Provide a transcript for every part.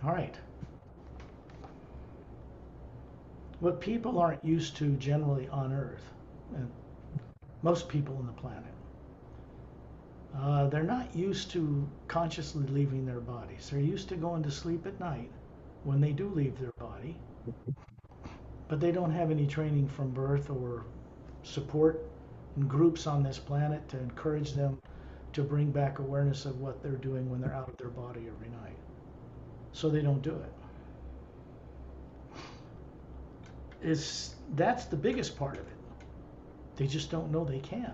All right. What people aren't used to generally on Earth, and most people on the planet, they're not used to consciously leaving their bodies. They're used to going to sleep at night when they do leave their body, but they don't have any training from birth or support and groups on this planet to encourage them to bring back awareness of what they're doing when they're out of their body every night. So they don't do it. That's the biggest part of it. They just don't know they can.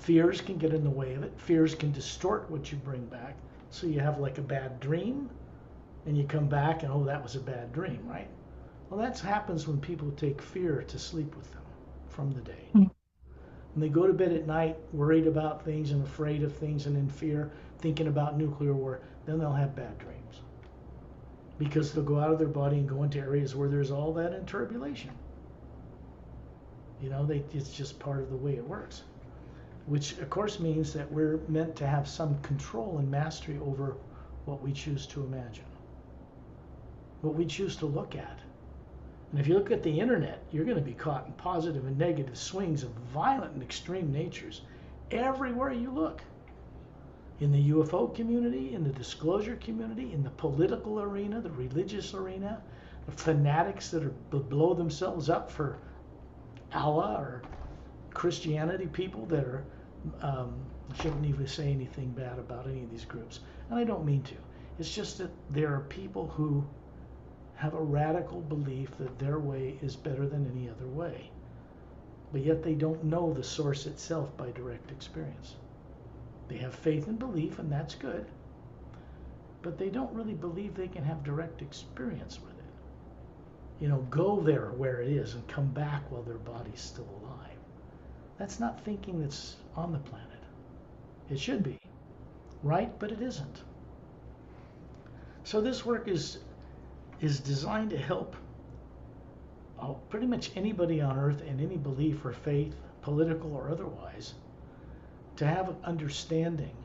Fears can get in the way of it. Fears can distort what you bring back. So you have like a bad dream, and you come back and, oh, that was a bad dream, right? Well, that happens when people take fear to sleep with them from the day. When they go to bed at night worried about things and afraid of things and in fear, thinking about nuclear war, then they'll have bad dreams. Because they'll go out of their body and go into areas where there's all that in turbulation. You know, it's just part of the way it works. Which, of course, means that we're meant to have some control and mastery over what we choose to imagine, what we choose to look at. And if you look at the internet, you're going to be caught in positive and negative swings of violent and extreme natures everywhere you look. In the UFO community, in the disclosure community, in the political arena, the religious arena, the fanatics that blow themselves up for Allah or Christianity, people that are, I shouldn't even say anything bad about any of these groups, and I don't mean to. It's just that there are people who have a radical belief that their way is better than any other way, but yet they don't know the source itself by direct experience. They have faith and belief, and that's good, but they don't really believe they can have direct experience with it. You know, go there where it is and come back while their body's still alive. That's not thinking that's on the planet. It should be, right? But it isn't. So this work is designed to help pretty much anybody on Earth in any belief or faith, political or otherwise, to have an understanding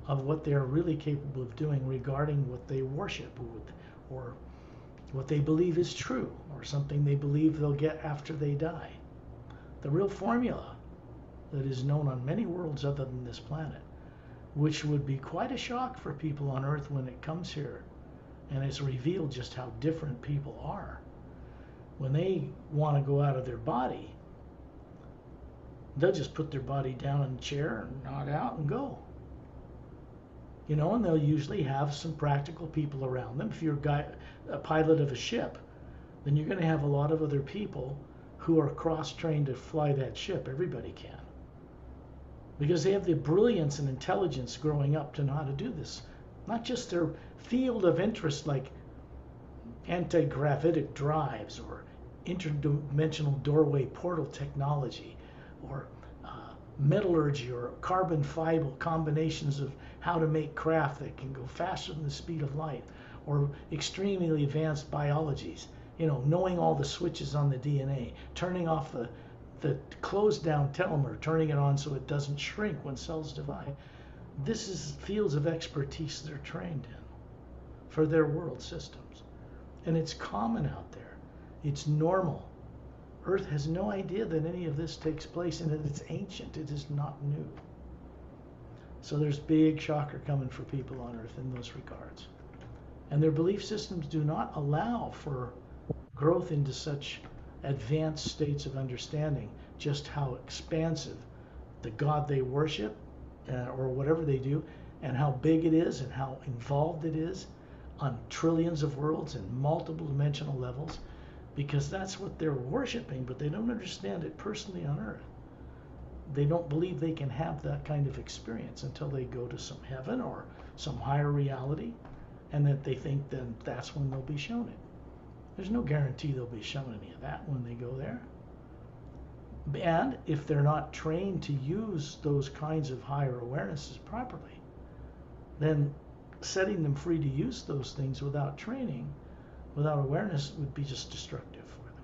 of what they're really capable of doing regarding what they worship or what they believe is true or something they believe they'll get after they die. The real formula that is known on many worlds other than this planet, which would be quite a shock for people on Earth when it comes here and it's revealed just how different people are. When they want to go out of their body, they'll just put their body down in a chair and nod out and go. You know, and they'll usually have some practical people around them. If you're a pilot of a ship, then you're going to have a lot of other people who are cross-trained to fly that ship. Everybody can. Because they have the brilliance and intelligence growing up to know how to do this. Not just their field of interest like anti-gravitic drives or interdimensional doorway portal technology or metallurgy or carbon fiber combinations of how to make craft that can go faster than the speed of light, or extremely advanced biologies, you know, knowing all the switches on the DNA, turning off the closed down telomere, turning it on so it doesn't shrink when cells divide. This is fields of expertise they're trained in for their world systems. And it's common out there. It's normal. Earth has no idea that any of this takes place and that it's ancient. It is not new. So there's big shocker coming for people on Earth in those regards. And their belief systems do not allow for growth into such advanced states of understanding just how expansive the God they worship or whatever they do, and how big it is and how involved it is on trillions of worlds and multiple dimensional levels, because that's what they're worshiping, but they don't understand it personally on Earth. They don't believe they can have that kind of experience until they go to some heaven or some higher reality, and that they think then that's when they'll be shown it. There's no guarantee they'll be shown any of that when they go there. And if they're not trained to use those kinds of higher awarenesses properly, then setting them free to use those things without training, without awareness, would be just destructive for them.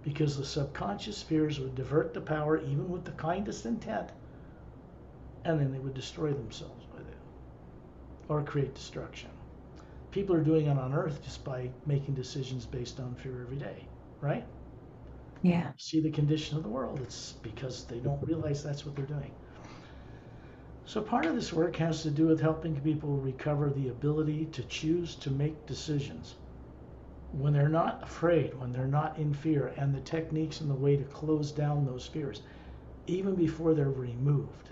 Because the subconscious spheres would divert the power even with the kindest intent, and then they would destroy themselves with it or create destruction. people are doing it on Earth just by making decisions based on fear every day, right? Yeah. See the condition of the world. It's because they don't realize that's what they're doing. So part of this work has to do with helping people recover the ability to choose to make decisions when they're not afraid, when they're not in fear, and the techniques and the way to close down those fears, even before they're removed,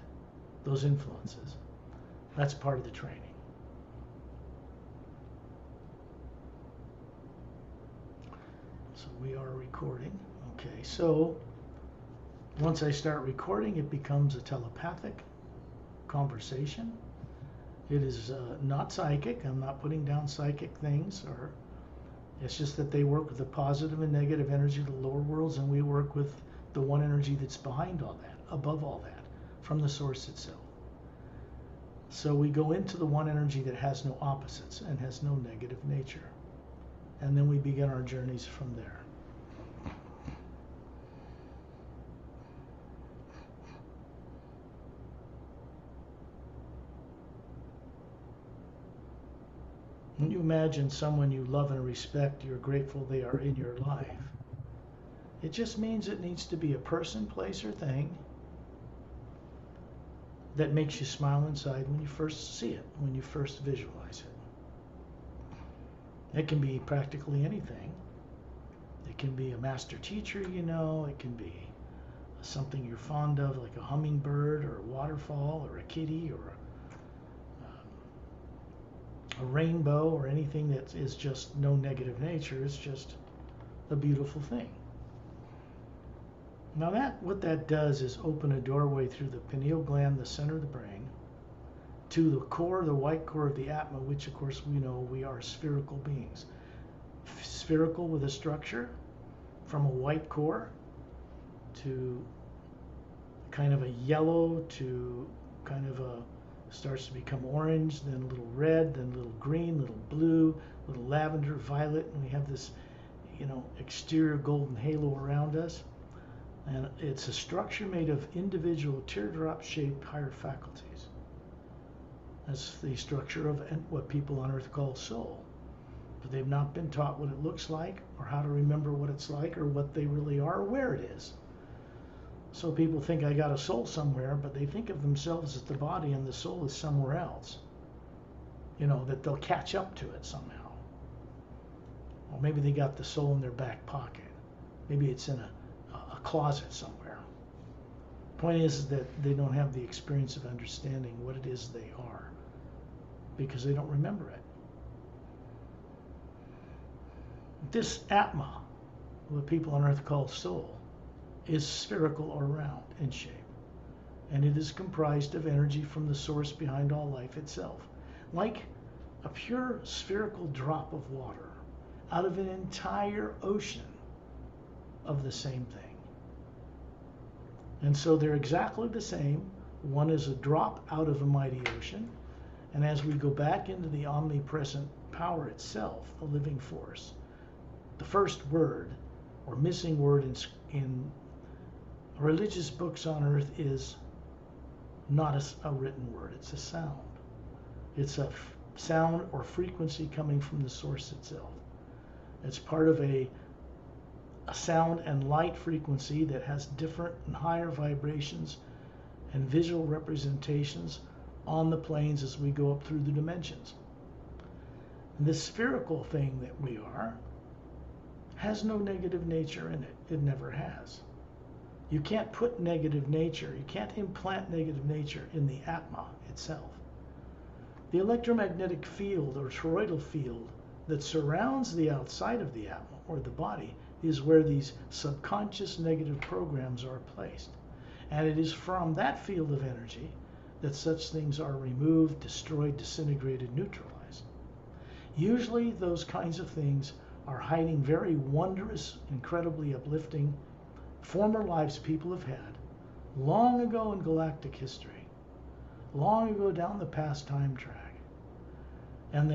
those influences. That's part of the training. So we are recording. Okay, so once I start recording, it becomes a telepathic conversation. It is not psychic. I'm not putting down psychic things, or it's just that they work with the positive and negative energy of the lower worlds, and we work with the one energy that's behind all that, above all that, from the source itself. So we go into the one energy that has no opposites and has no negative nature. And then we begin our journeys from there. When you imagine someone you love and respect, you're grateful they are in your life. It just means it needs to be a person, place, or thing that makes you smile inside when you first see it, when you first visualize it. It can be practically anything. It can be a master teacher you know, it can be something you're fond of, like a hummingbird or a waterfall or a kitty or a rainbow or anything that is just no negative nature. It's just a beautiful thing. Now what that does is open a doorway through the pineal gland, the center of the brain, to the core, the white core of the Atma, which of course we know we are spherical beings. Spherical with a structure, from a white core to kind of a yellow to kind of a, starts to become orange, then a little red, then a little green, little blue, little lavender, violet, and we have this, exterior golden halo around us. And it's a structure made of individual teardrop-shaped higher faculties. That's the structure of what people on Earth call soul. But they've not been taught what it looks like, or how to remember what it's like, or what they really are, or where it is. So people think I got a soul somewhere, but they think of themselves as the body and the soul is somewhere else. That they'll catch up to it somehow. Or maybe they got the soul in their back pocket. Maybe it's in a closet somewhere. Point is that they don't have the experience of understanding what it is they are, because they don't remember it. This Atma, what people on Earth call soul, is spherical or round in shape, and it is comprised of energy from the source behind all life itself, like a pure spherical drop of water out of an entire ocean of the same thing. And so they're exactly the same. One is a drop out of a mighty ocean, and as we go back into the omnipresent power itself, the living force, the first word or missing word in religious books on Earth is not a written word, it's a sound. It's a sound or frequency coming from the source itself. It's part of a sound and light frequency that has different and higher vibrations and visual representations on the planes as we go up through the dimensions. And this spherical thing that we are has no negative nature in it. It never has. You can't put negative nature, you can't implant negative nature in the Atma itself. The electromagnetic field or toroidal field that surrounds the outside of the Atma or the body is where these subconscious negative programs are placed. And it is from that field of energy that such things are removed, destroyed, disintegrated, neutralized. Usually those kinds of things are hiding very wondrous, incredibly uplifting former lives people have had long ago in galactic history, long ago down the past time track. And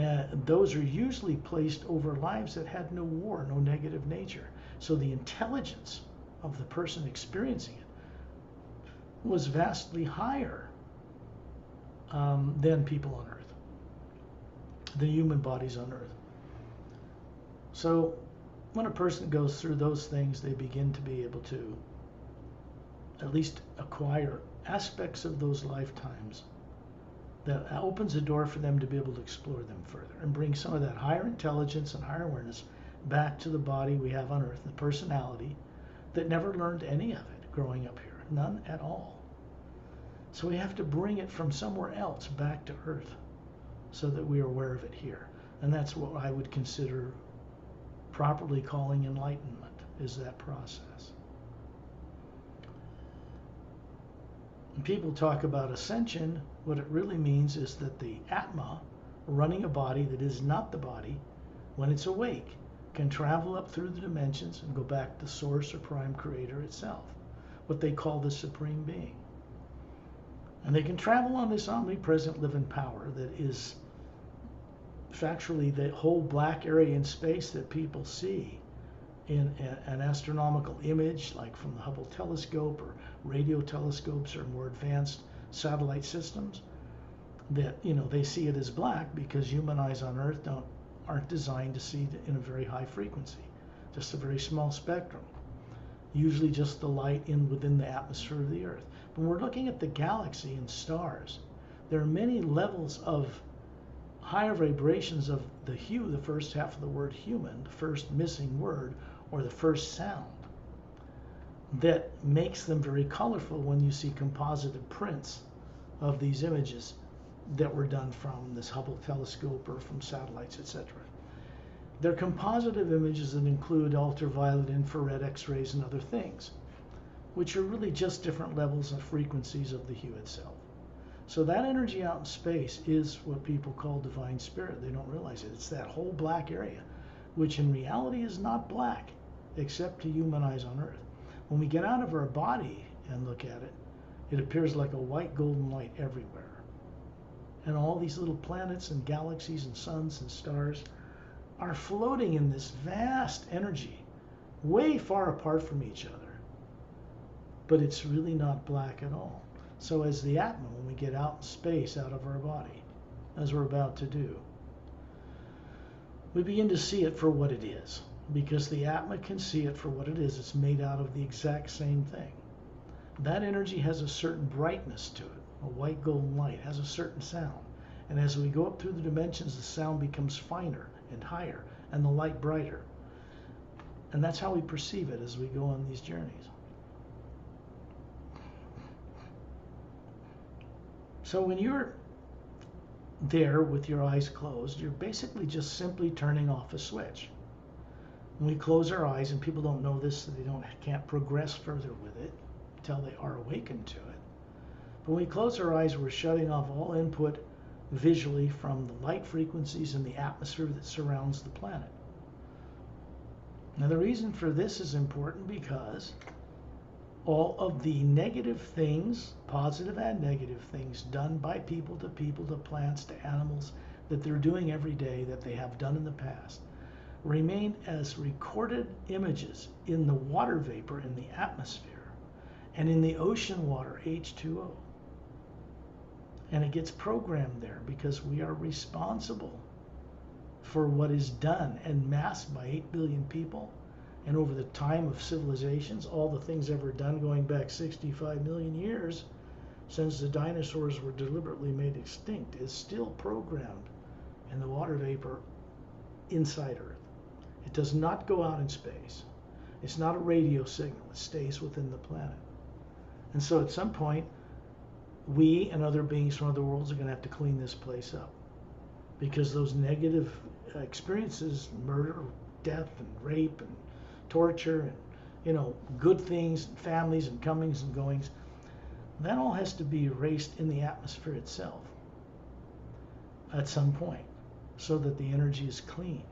those are usually placed over lives that had no war, no negative nature. So the intelligence of the person experiencing it was vastly higher than people on Earth. the human bodies on Earth. So when a person goes through those things, they begin to be able to at least acquire aspects of those lifetimes that opens a door for them to be able to explore them further and bring some of that higher intelligence and higher awareness back to the body we have on Earth, the personality that never learned any of it growing up here, none at all. So we have to bring it from somewhere else back to Earth so that we are aware of it here. And that's what I would consider properly calling enlightenment, is that process. When people talk about ascension, what it really means is that the Atma, running a body that is not the body, when it's awake, can travel up through the dimensions and go back to source or prime creator itself, what they call the supreme being. And they can travel on this omnipresent living power that is factually the whole black area in space that people see in an astronomical image, like from the Hubble telescope or radio telescopes or more advanced satellite systems, that they see it as black because human eyes on Earth aren't designed to see it in a very high frequency, just a very small spectrum, usually just the light within the atmosphere of the Earth. When we're looking at the galaxy and stars, there are many levels of higher vibrations of the hue, the first half of the word human, the first missing word, or the first sound, that makes them very colorful when you see composited prints of these images that were done from this Hubble telescope or from satellites, etc. They're compositive images that include ultraviolet, infrared, X-rays, and other things, which are really just different levels and frequencies of the hue itself. So that energy out in space is what people call divine spirit. They don't realize it. It's that whole black area, which in reality is not black, except to human eyes on Earth. When we get out of our body and look at it, it appears like a white golden light everywhere. And all these little planets and galaxies and suns and stars are floating in this vast energy, way far apart from each other. But it's really not black at all. So as the Atma, when we get out in space, out of our body, as we're about to do, we begin to see it for what it is, because the Atma can see it for what it is. It's made out of the exact same thing. That energy has a certain brightness to it. A white golden light has a certain sound. And as we go up through the dimensions, the sound becomes finer and higher, and the light brighter. And that's how we perceive it as we go on these journeys. So when you're there with your eyes closed, you're basically just simply turning off a switch. When we close our eyes, and people don't know this, so they can't progress further with it until they are awakened to it. But when we close our eyes, we're shutting off all input visually from the light frequencies and the atmosphere that surrounds the planet. Now the reason for this is important because all of the negative things, positive and negative things, done by people to plants to animals that they're doing every day, that they have done in the past, remain as recorded images in the water vapor in the atmosphere and in the ocean water, H2O. And it gets programmed there because we are responsible for what is done en masse by 8 billion people. And over the time of civilizations, all the things ever done going back 65 million years since the dinosaurs were deliberately made extinct is still programmed in the water vapor inside Earth. It does not go out in space. It's not a radio signal. It stays within the planet. And so at some point, we and other beings from other worlds are going to have to clean this place up, because those negative experiences, murder, death, and rape, and torture, and good things, and families, and comings and goings, that all has to be erased in the atmosphere itself at some point, so that the energy is clean.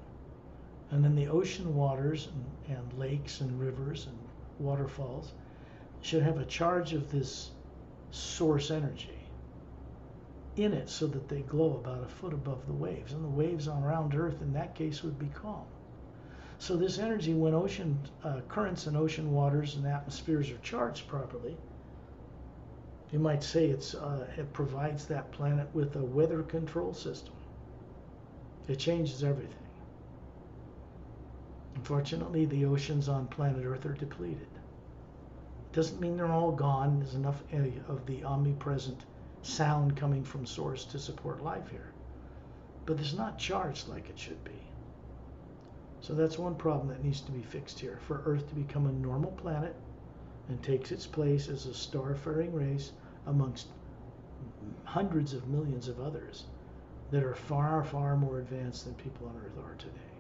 And then the ocean waters and lakes and rivers and waterfalls should have a charge of this source energy in it, so that they glow about a foot above the waves. And the waves on around Earth in that case would be calm. So this energy, when ocean currents and ocean waters and atmospheres are charged properly, you might say it provides that planet with a weather control system. It changes everything. Unfortunately, the oceans on planet Earth are depleted. Doesn't mean they're all gone. There's enough of the omnipresent sound coming from source to support life here. But it's not charged like it should be. So that's one problem that needs to be fixed here. For Earth to become a normal planet and takes its place as a star-faring race amongst hundreds of millions of others that are far, far more advanced than people on Earth are today,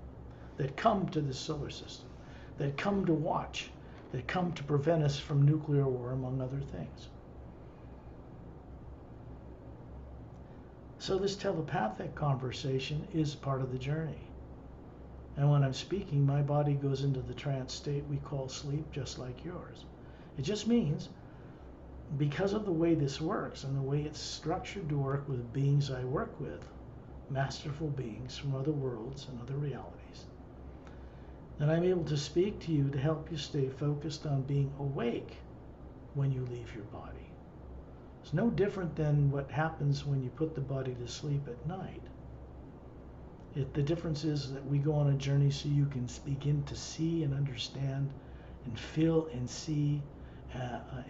that come to the solar system, that come to watch, that come to prevent us from nuclear war, among other things. So this telepathic conversation is part of the journey. And when I'm speaking, my body goes into the trance state we call sleep, just like yours. It just means, because of the way this works and the way it's structured to work with beings I work with, masterful beings from other worlds and other realities, that I'm able to speak to you to help you stay focused on being awake when you leave your body. It's no different than what happens when you put the body to sleep at night. The difference is that we go on a journey so you can begin to see and understand and feel and see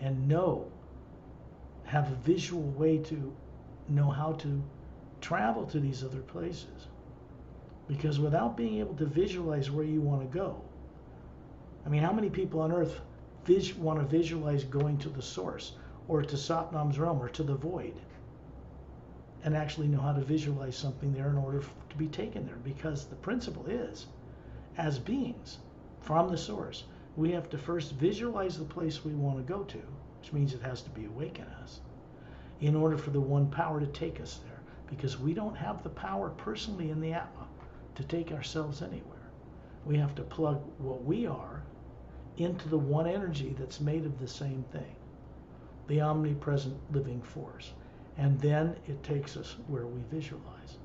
and know, have a visual way to know how to travel to these other places. Because without being able to visualize where you want to go, I mean, how many people on Earth want to visualize going to the source or to Satnam's realm or to the void and actually know how to visualize something there in order to be taken there? Because the principle is, as beings from the source, we have to first visualize the place we want to go to, which means it has to be awake in us, in order for the one power to take us there. Because we don't have the power personally in the Atma to take ourselves anywhere. We have to plug what we are into the one energy that's made of the same thing, the omnipresent living force. And then it takes us where we visualize.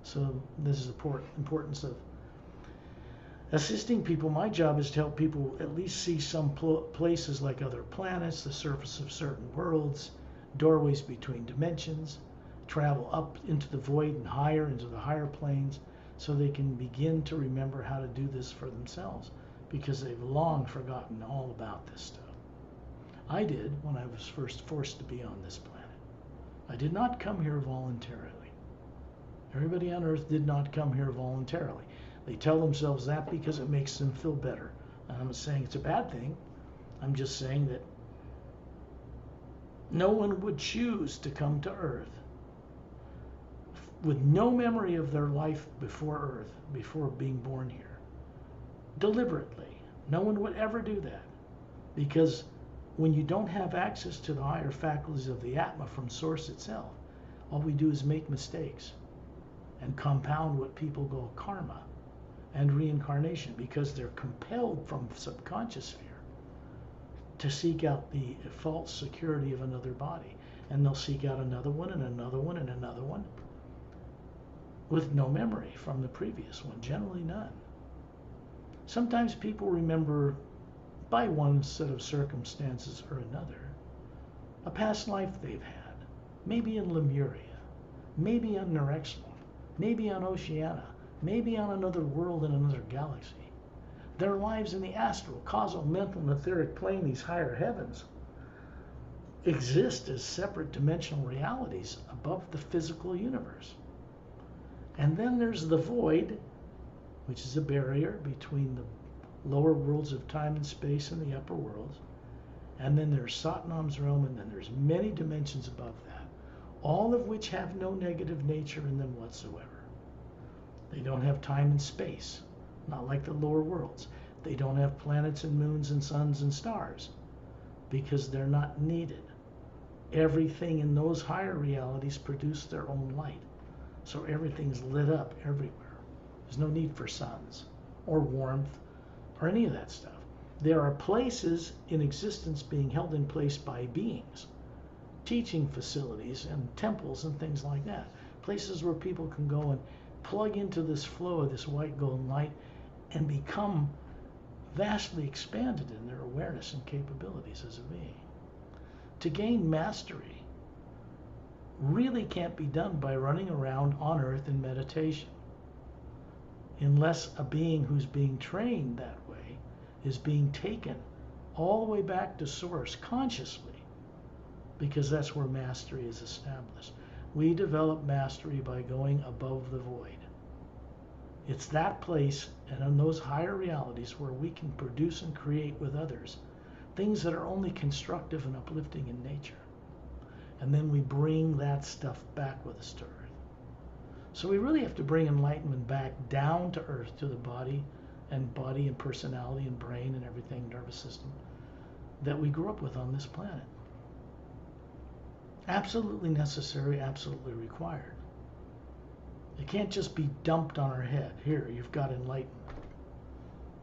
So this is the importance of assisting people. My job is to help people at least see some places like other planets, the surface of certain worlds, doorways between dimensions, travel up into the void and higher into the higher planes, so they can begin to remember how to do this for themselves, because they've long forgotten all about this stuff. I did when I was first forced to be on this planet. I did not come here voluntarily. Everybody on Earth did not come here voluntarily. They tell themselves that because it makes them feel better. And I'm not saying it's a bad thing. I'm just saying that no one would choose to come to Earth with no memory of their life before Earth, before being born here. Deliberately. No one would ever do that. Because when you don't have access to the higher faculties of the Atma from Source itself, all we do is make mistakes and compound what people call karma and reincarnation, because they're compelled from subconscious fear to seek out the false security of another body. And they'll seek out another one and another one and another one with no memory from the previous one, generally none. Sometimes people remember, by one set of circumstances or another, a past life they've had, maybe in Lemuria, maybe on Nerexlon, maybe on Oceania, maybe on another world in another galaxy. Their lives in the astral, causal, mental, and etheric plane, these higher heavens, exist as separate dimensional realities above the physical universe. And then there's the void, which is a barrier between the lower worlds of time and space and the upper worlds. And then there's Satnam's realm, and then there's many dimensions above that, all of which have no negative nature in them whatsoever. They don't have time and space, not like the lower worlds. They don't have planets and moons and suns and stars, because they're not needed. Everything in those higher realities produce their own light. So everything's lit up everywhere. There's no need for suns or warmth or any of that stuff. There are places in existence being held in place by beings, teaching facilities and temples and things like that. Places where people can go and plug into this flow of this white golden light and become vastly expanded in their awareness and capabilities as a being. To gain mastery really can't be done by running around on Earth in meditation. unless a being who's being trained that way is being taken all the way back to source consciously, because that's where mastery is established. We develop mastery by going above the void. It's that place and in those higher realities where we can produce and create with others things that are only constructive and uplifting in nature. And then we bring that stuff back with us to earth. So we really have to bring enlightenment back down to earth, to the body and personality and brain and everything, nervous system, that we grew up with on this planet. Absolutely necessary, absolutely required. It can't just be dumped on our head. Here, you've got enlightenment.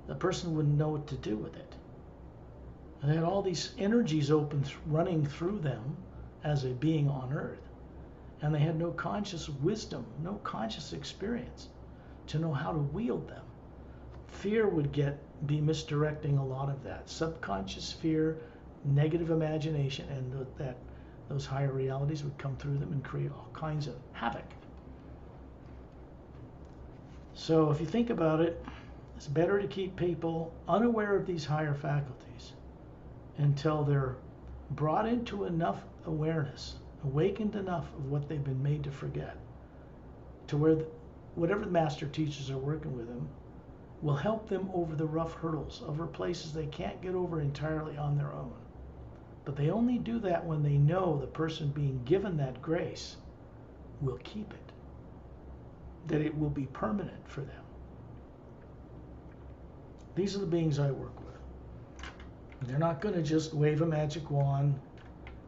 The person wouldn't know what to do with it. And they had all these energies running through them as a being on earth. And they had no conscious wisdom, no conscious experience to know how to wield them. Fear would be misdirecting a lot of that. Subconscious fear, negative imagination, and those higher realities would come through them and create all kinds of havoc. So if you think about it, it's better to keep people unaware of these higher faculties until they're brought into enough awareness, awakened enough of what they've been made to forget, to where whatever the master teachers are working with them will help them over the rough hurdles, over places they can't get over entirely on their own. But they only do that when they know the person being given that grace will keep it, that it will be permanent for them. These are the beings I work with. They're not going to just wave a magic wand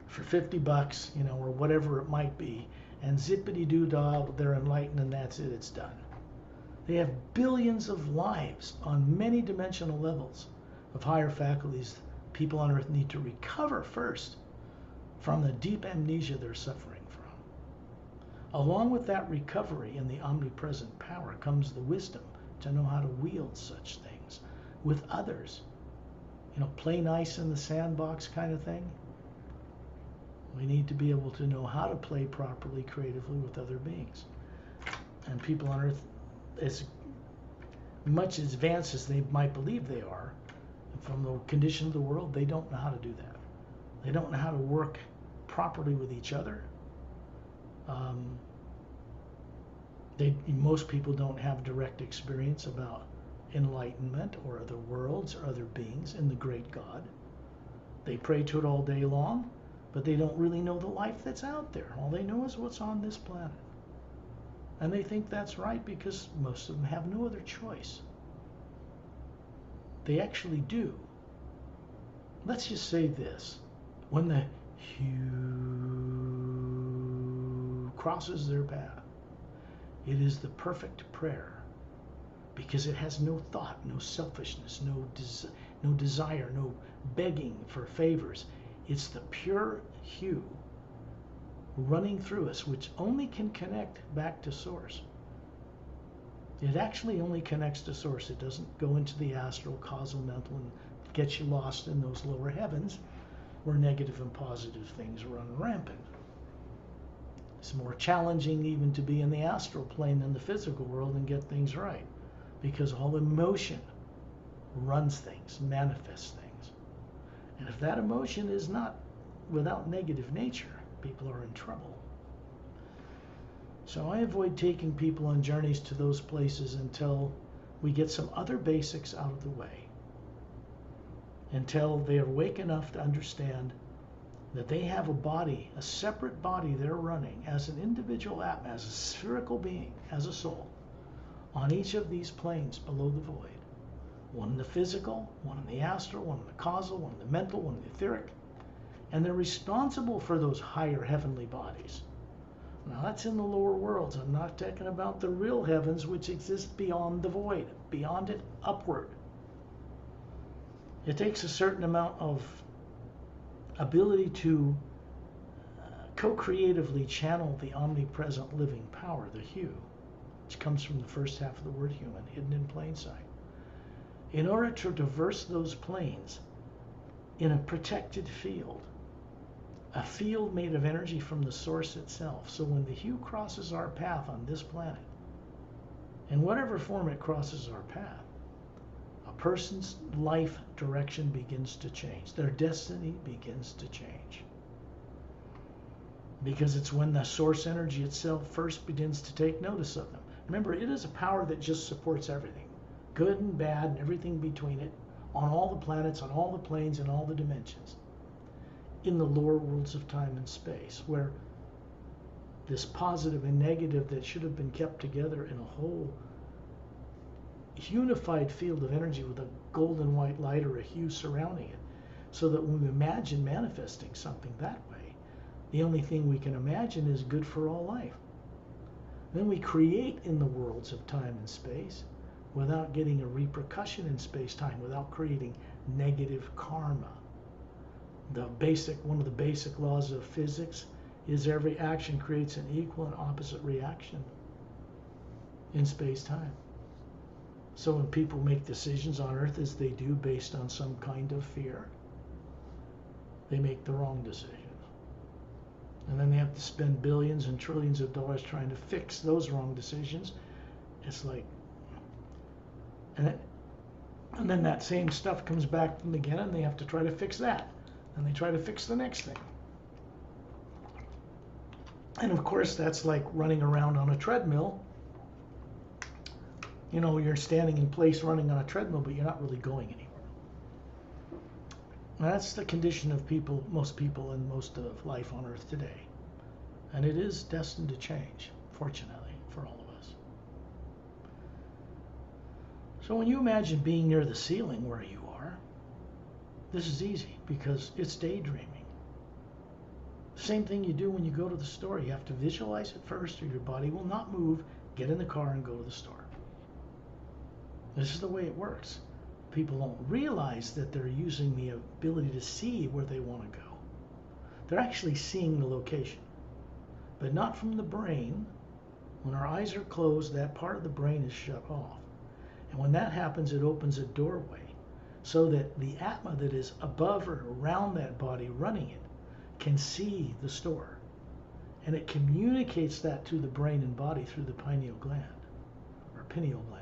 for $50, or whatever it might be, and zippity-doo-dah, they're enlightened and that's it, it's done. They have billions of lives on many dimensional levels of higher faculties people on earth need to recover first from the deep amnesia they're suffering from. Along with that recovery in the omnipresent power comes the wisdom to know how to wield such things with others. Play nice in the sandbox kind of thing. We need to be able to know how to play properly, creatively with other beings. And people on earth, as much advanced as they might believe they are, from the condition of the world, they don't know how to do that. They don't know how to work properly with each other. Most people don't have direct experience about enlightenment or other worlds or other beings in the great God. They pray to it all day long, but they don't really know the life that's out there. All they know is what's on this planet. And they think that's right because most of them have no other choice. They actually do. Let's just say this. When the hue crosses their path, it is the perfect prayer because it has no thought, no selfishness, no desire, no begging for favors. It's the pure hue running through us, which only can connect back to source. It actually only connects to source. It doesn't go into the astral, causal, mental, and get you lost in those lower heavens where negative and positive things run rampant. It's more challenging even to be in the astral plane than the physical world and get things right, because all emotion runs things, manifests things. And if that emotion is not without negative nature, people are in trouble. So I avoid taking people on journeys to those places until we get some other basics out of the way, until they are awake enough to understand that they have a body, a separate body they're running as an individual Atma, as a spherical being, as a soul, on each of these planes below the void. One in the physical, one in the astral, one in the causal, one in the mental, one in the etheric. And they're responsible for those higher heavenly bodies. Now that's in the lower worlds. I'm not talking about the real heavens which exist beyond the void, beyond it, upward. It takes a certain amount of ability to co-creatively channel the omnipresent living power, the hue, which comes from the first half of the word human, hidden in plain sight, in order to traverse those planes in a protected field, a field made of energy from the source itself. So when the hue crosses our path on this planet, In whatever form it crosses our path, a person's life direction begins to change. Their destiny begins to change. Because it's when the source energy itself first begins to take notice of them. Remember, it is a power that just supports everything, good and bad and everything between it, on all the planets, on all the planes, and all the dimensions, in the lower worlds of time and space, where this positive and negative that should have been kept together in a whole unified field of energy with a golden white light or a hue surrounding it, so that when we imagine manifesting something that way, the only thing we can imagine is good for all life. Then we create in the worlds of time and space without getting a repercussion in space-time, without creating negative karma. One of the basic laws of physics is every action creates an equal and opposite reaction in space-time. So when people make decisions on Earth as they do based on some kind of fear, they make the wrong decisions. And then they have to spend billions and trillions of dollars trying to fix those wrong decisions. It's like, and then that same stuff comes back from again, and they have to try to fix that. And they try to fix the next thing. And of course, that's like running around on a treadmill. You know, you're standing in place running on a treadmill, but you're not really going anywhere. And that's the condition of most people and most of life on Earth today. And it is destined to change, fortunately, for all of us. So when you imagine being near the ceiling where you are, this is easy because it's daydreaming. Same thing you do when you go to the store. You have to visualize it first or your body will not move. Get in the car and go to the store. This is the way it works. People don't realize that they're using the ability to see where they want to go. They're actually seeing the location, but not from the brain. When our eyes are closed, that part of the brain is shut off. And when that happens, it opens a doorway so that the Atma that is above or around that body running it can see the store. And it communicates that to the brain and body through the pineal gland or pineal gland.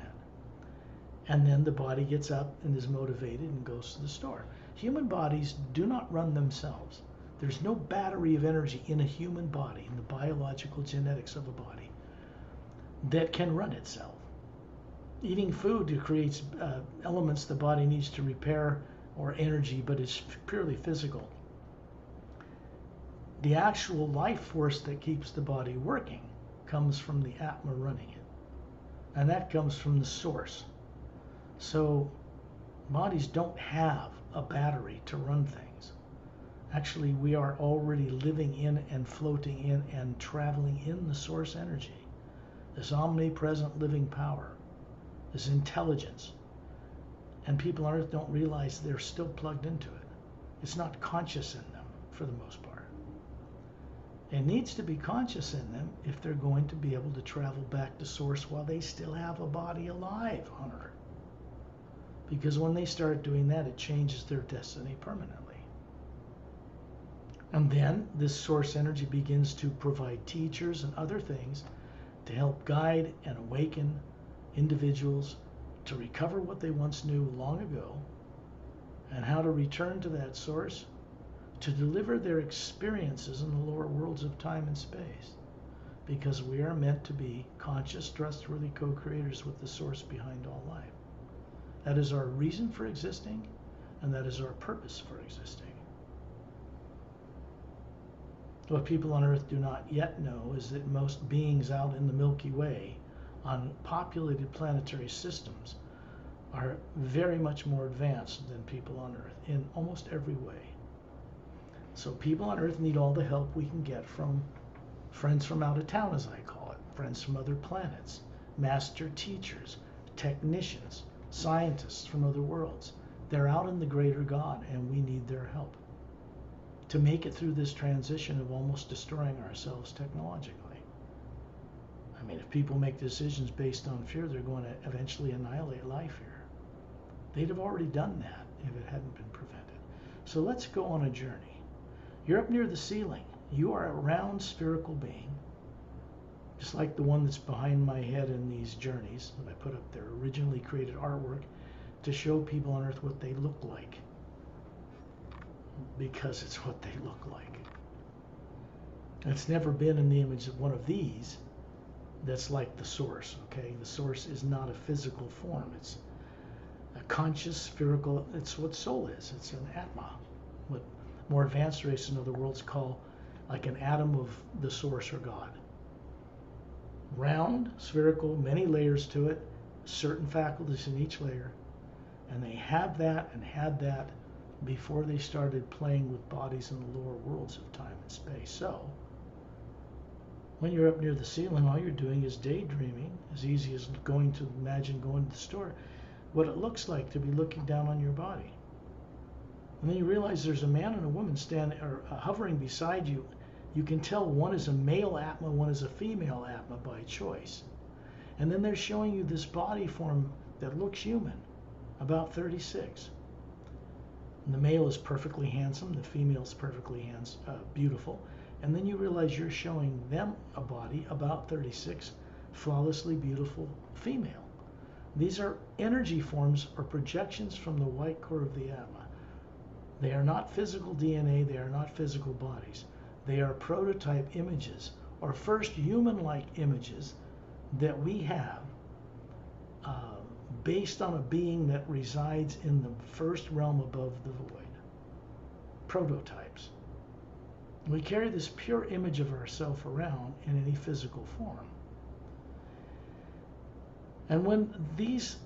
And then the body gets up and is motivated and goes to the store. Human bodies do not run themselves. There's no battery of energy in a human body, in the biological genetics of a body, that can run itself. Eating food creates elements the body needs to repair or energy, but it's purely physical. The actual life force that keeps the body working comes from the Atma running it. And that comes from the source. So bodies don't have a battery to run things. Actually, we are already living in and floating in and traveling in the source energy, this omnipresent living power, this intelligence. And people on Earth don't realize they're still plugged into it. It's not conscious in them for the most part. It needs to be conscious in them if they're going to be able to travel back to source while they still have a body alive on Earth. Because when they start doing that, it changes their destiny permanently. And then this source energy begins to provide teachers and other things to help guide and awaken individuals to recover what they once knew long ago and how to return to that source to deliver their experiences in the lower worlds of time and space. Because we are meant to be conscious, trustworthy co-creators with the source behind all life. That is our reason for existing, and that is our purpose for existing. What people on Earth do not yet know is that most beings out in the Milky Way on populated planetary systems are very much more advanced than people on Earth in almost every way. So people on Earth need all the help we can get from friends from out of town, as I call it, friends from other planets, master teachers, technicians, scientists from other worlds. They're out in the greater God, and we need their help to make it through this transition of almost destroying ourselves technologically. I mean, if people make decisions based on fear, they're going to eventually annihilate life here. They'd have already done that if it hadn't been prevented. So let's go on a journey. You're up near the ceiling. You are a round spherical being, just like the one that's behind my head in these journeys that I put up there, originally created artwork to show people on Earth what they look like, because it's what they look like. It's never been in the image of one of these that's like the source, okay? The source is not a physical form. It's a conscious, spherical, it's what soul is. It's an Atma, what more advanced races in other worlds call like an atom of the source or God. Round, spherical, many layers to it, certain faculties in each layer, and they have that and had that before they started playing with bodies in the lower worlds of time and space. So, when you're up near the ceiling, all you're doing is daydreaming, as easy as going to imagine going to the store, what it looks like to be looking down on your body. And then you realize there's a man and a woman standing or hovering beside you. You can tell one is a male Atma, one is a female Atma by choice. And then they're showing you this body form that looks human, about 36. And the male is perfectly handsome, the female is perfectly beautiful. And then you realize you're showing them a body about 36, flawlessly beautiful female. These are energy forms or projections from the white core of the Atma. They are not physical DNA, they are not physical bodies. They are prototype images, or first human-like images that we have based on a being that resides in the first realm above the void. Prototypes. We carry this pure image of ourselves around in any physical form. And when these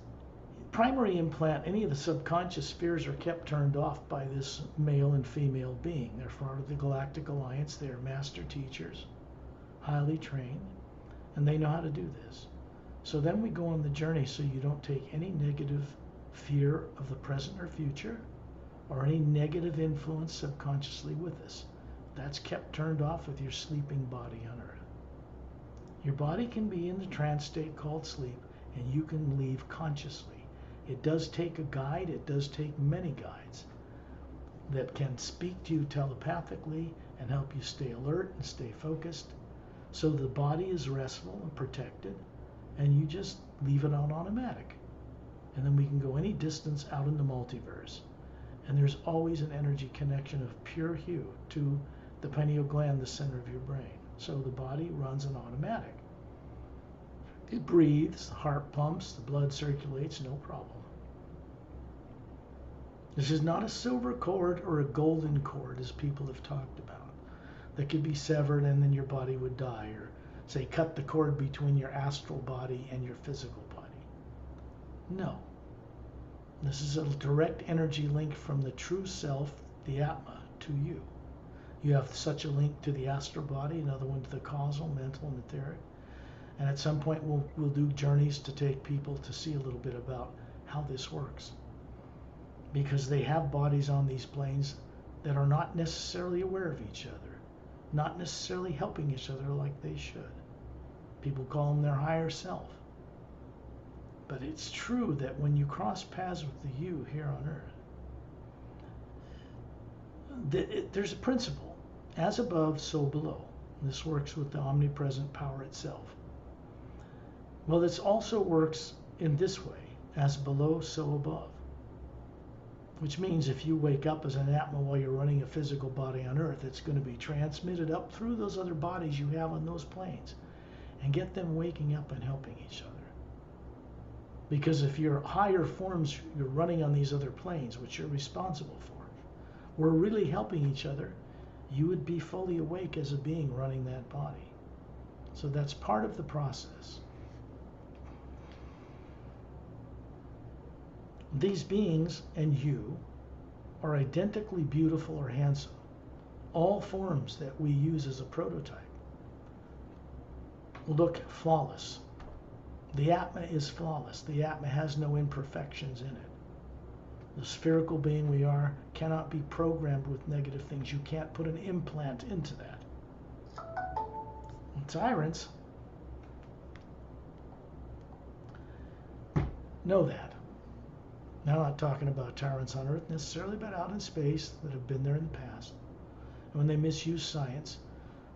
primary implant, any of the subconscious spheres are kept turned off by this male and female being. They're part of the Galactic Alliance. They are master teachers, highly trained, and they know how to do this. So then we go on the journey so you don't take any negative fear of the present or future or any negative influence subconsciously with us. That's kept turned off with your sleeping body on Earth. Your body can be in the trance state called sleep, and you can leave consciously. It does take a guide, it does take many guides that can speak to you telepathically and help you stay alert and stay focused. So the body is restful and protected, and you just leave it on automatic. And then we can go any distance out in the multiverse. And there's always an energy connection of pure hue to the pineal gland, the center of your brain. So the body runs on automatic. It breathes, the heart pumps, the blood circulates, no problem. This is not a silver cord or a golden cord, as people have talked about, that could be severed and then your body would die, or say cut the cord between your astral body and your physical body. No. This is a direct energy link from the true self, the Atma, to you. You have such a link to the astral body, another one to the causal, mental, and etheric. And at some point we'll do journeys to take people to see a little bit about how this works. Because they have bodies on these planes that are not necessarily aware of each other, not necessarily helping each other like they should. People call them their higher self. But it's true that when you cross paths with the you here on Earth, there's a principle. As above, so below. This works with the omnipresent power itself. Well, this also works in this way. As below, so above. Which means if you wake up as an Atma while you're running a physical body on Earth, it's going to be transmitted up through those other bodies you have on those planes and get them waking up and helping each other. Because if your higher forms you're running on these other planes, which you're responsible for, were really helping each other, you would be fully awake as a being running that body. So that's part of the process. These beings and you are identically beautiful or handsome, all forms that we use as a prototype. Look flawless. The Atma is flawless. The Atma has no imperfections in it. The spherical being we are cannot be programmed with negative things. You can't put an implant into that. Tyrants know that. Now, I'm not talking about tyrants on Earth necessarily, but out in space that have been there in the past. And when they misuse science,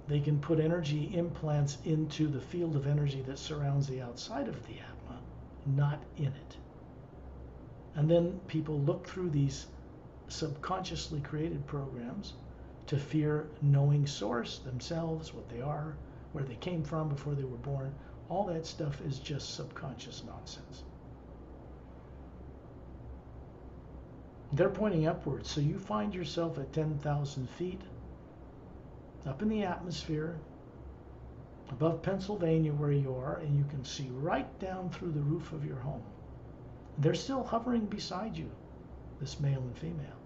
they can put energy implants into the field of energy that surrounds the outside of the Atma, not in it. And then people look through these subconsciously created programs to fear knowing source, themselves, what they are, where they came from before they were born. All that stuff is just subconscious nonsense. They're pointing upwards, so you find yourself at 10,000 feet up in the atmosphere above Pennsylvania where you are, and you can see right down through the roof of your home. They're still hovering beside you, this male and female.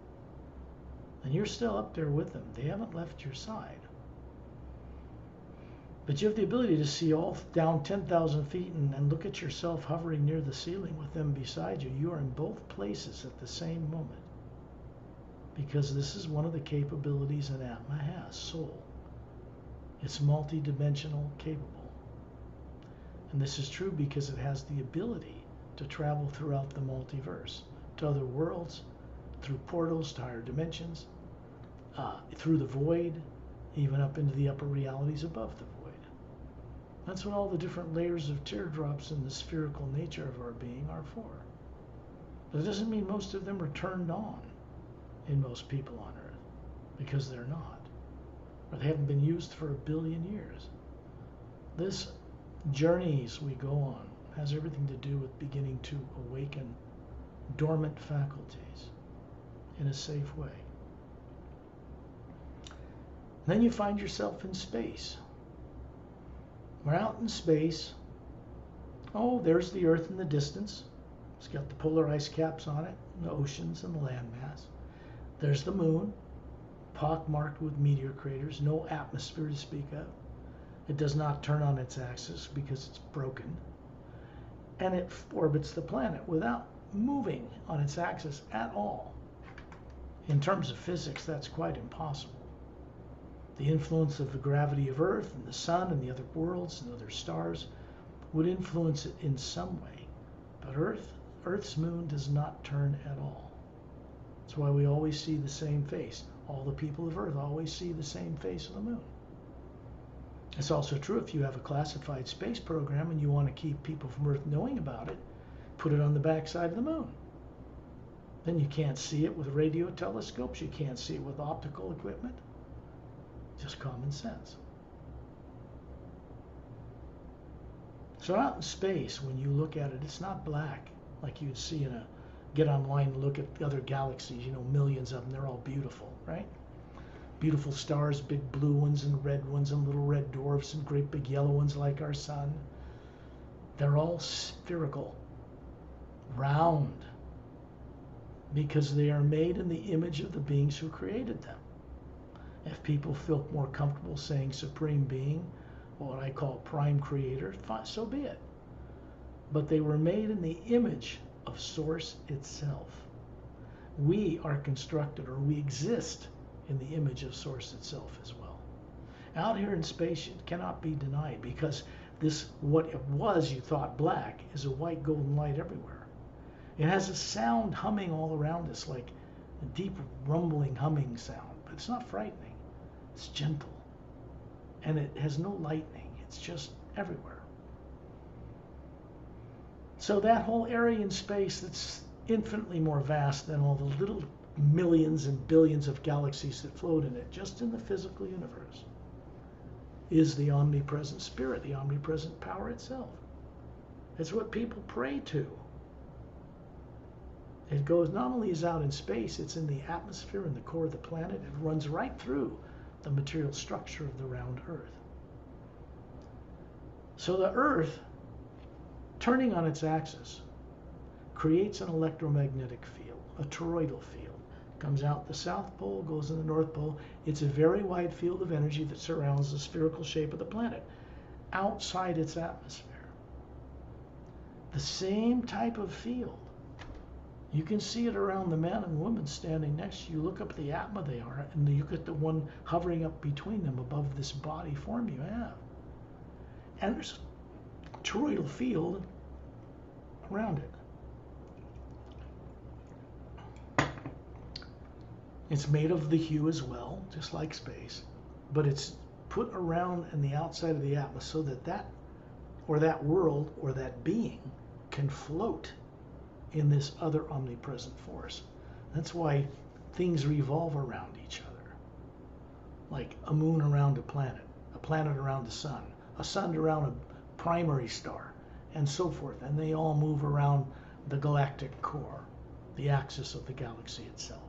And you're still up there with them. They haven't left your side. But you have the ability to see all down 10,000 feet and look at yourself hovering near the ceiling with them beside you. You are in both places at the same moment. Because this is one of the capabilities that Atma has, soul. It's multidimensional capable. And this is true because it has the ability to travel throughout the multiverse, to other worlds, through portals to higher dimensions, through the void, even up into the upper realities above the void. That's what all the different layers of teardrops in the spherical nature of our being are for. But it doesn't mean most of them are turned on in most people on Earth, because they're not, or they haven't been used for 1 billion years. This journeys we go on has everything to do with beginning to awaken dormant faculties in a safe way. Then you find yourself in space. We're out in space. Oh, there's the Earth in the distance. It's got the polar ice caps on it, the oceans and the landmass. There's the moon, pockmarked with meteor craters, no atmosphere to speak of. It does not turn on its axis because it's broken. And it orbits the planet without moving on its axis at all. In terms of physics, that's quite impossible. The influence of the gravity of Earth and the sun and the other worlds and other stars would influence it in some way. But Earth's moon does not turn at all. That's why we always see the same face. All the people of Earth always see the same face of the moon. It's also true if you have a classified space program and you want to keep people from Earth knowing about it, put it on the backside of the moon. Then you can't see it with radio telescopes. You can't see it with optical equipment. Just common sense. So out in space, when you look at it, it's not black like you'd see in get online and look at the other galaxies, millions of them. They're all beautiful, right? Beautiful stars, big blue ones and red ones and little red dwarfs and great big yellow ones like our sun. They're all spherical, round, because they are made in the image of the beings who created them. If people feel more comfortable saying supreme being, or what I call prime creator, so be it. But they were made in the image of source itself. We are constructed, or we exist in the image of source itself as well. Out here in space, it cannot be denied, because this, what it was you thought black, is a white golden light everywhere. It has a sound humming all around us, like a deep rumbling humming sound, but it's not frightening. It's gentle, and it has no lightning. It's just everywhere. So that whole area in space that's infinitely more vast than all the little millions and billions of galaxies that float in it, just in the physical universe, is the omnipresent spirit, the omnipresent power itself. It's what people pray to. It goes, not only is out in space, it's in the atmosphere, in the core of the planet. It runs right through the material structure of the round Earth. So the Earth, turning on its axis, creates an electromagnetic field, a toroidal field. Comes out the South Pole, goes in the North Pole. It's a very wide field of energy that surrounds the spherical shape of the planet, outside its atmosphere. The same type of field. You can see it around the man and woman standing next to you. Look up the Atma they are, and you get the one hovering up between them above this body form you have. And there's a toroidal field around it. It's made of the hue as well, just like space, but it's put around in the outside of the Atma so that that world or that being can float in this other omnipresent force. That's why things revolve around each other, like a moon around a planet around a sun around a primary star, and so forth. And they all move around the galactic core, the axis of the galaxy itself.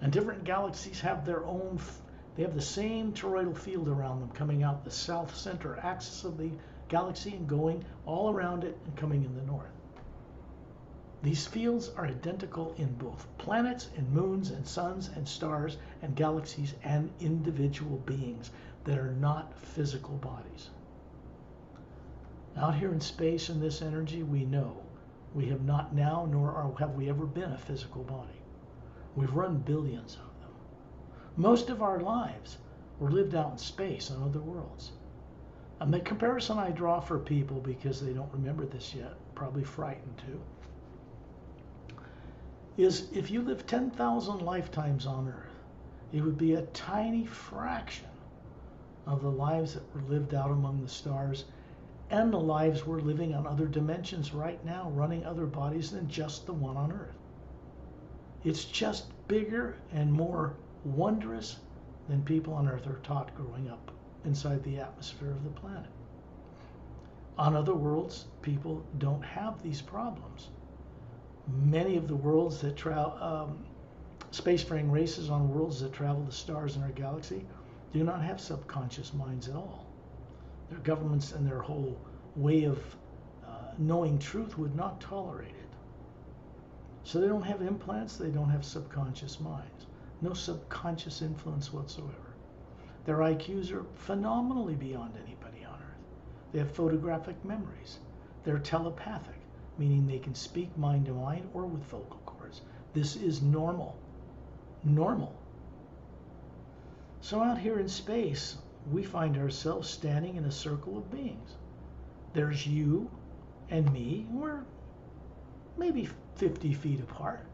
And different galaxies have they have the same toroidal field around them, coming out the south center axis of the galaxy and going all around it and coming in the north. These fields are identical in both planets and moons and suns and stars and galaxies and individual beings that are not physical bodies. Out here in space in this energy, we know we have not now, nor have we ever been a physical body. We've run billions of them. Most of our lives were lived out in space on other worlds. And the comparison I draw for people, because they don't remember this yet, probably frightened too, is if you live 10,000 lifetimes on Earth, it would be a tiny fraction of the lives that were lived out among the stars and the lives we're living on other dimensions right now, running other bodies than just the one on Earth. It's just bigger and more wondrous than people on Earth are taught growing up inside the atmosphere of the planet. On other worlds, people don't have these problems. Many of the worlds that spacefaring races on worlds that travel the stars in our galaxy do not have subconscious minds at all. Their governments and their whole way of knowing truth would not tolerate it. So they don't have implants, they don't have subconscious minds. No subconscious influence whatsoever. Their IQs are phenomenally beyond anybody on Earth. They have photographic memories. They're telepathic, meaning they can speak mind to mind or with vocal cords. This is normal. Normal. So out here in space, we find ourselves standing in a circle of beings. There's you and me. We're maybe 50 feet apart.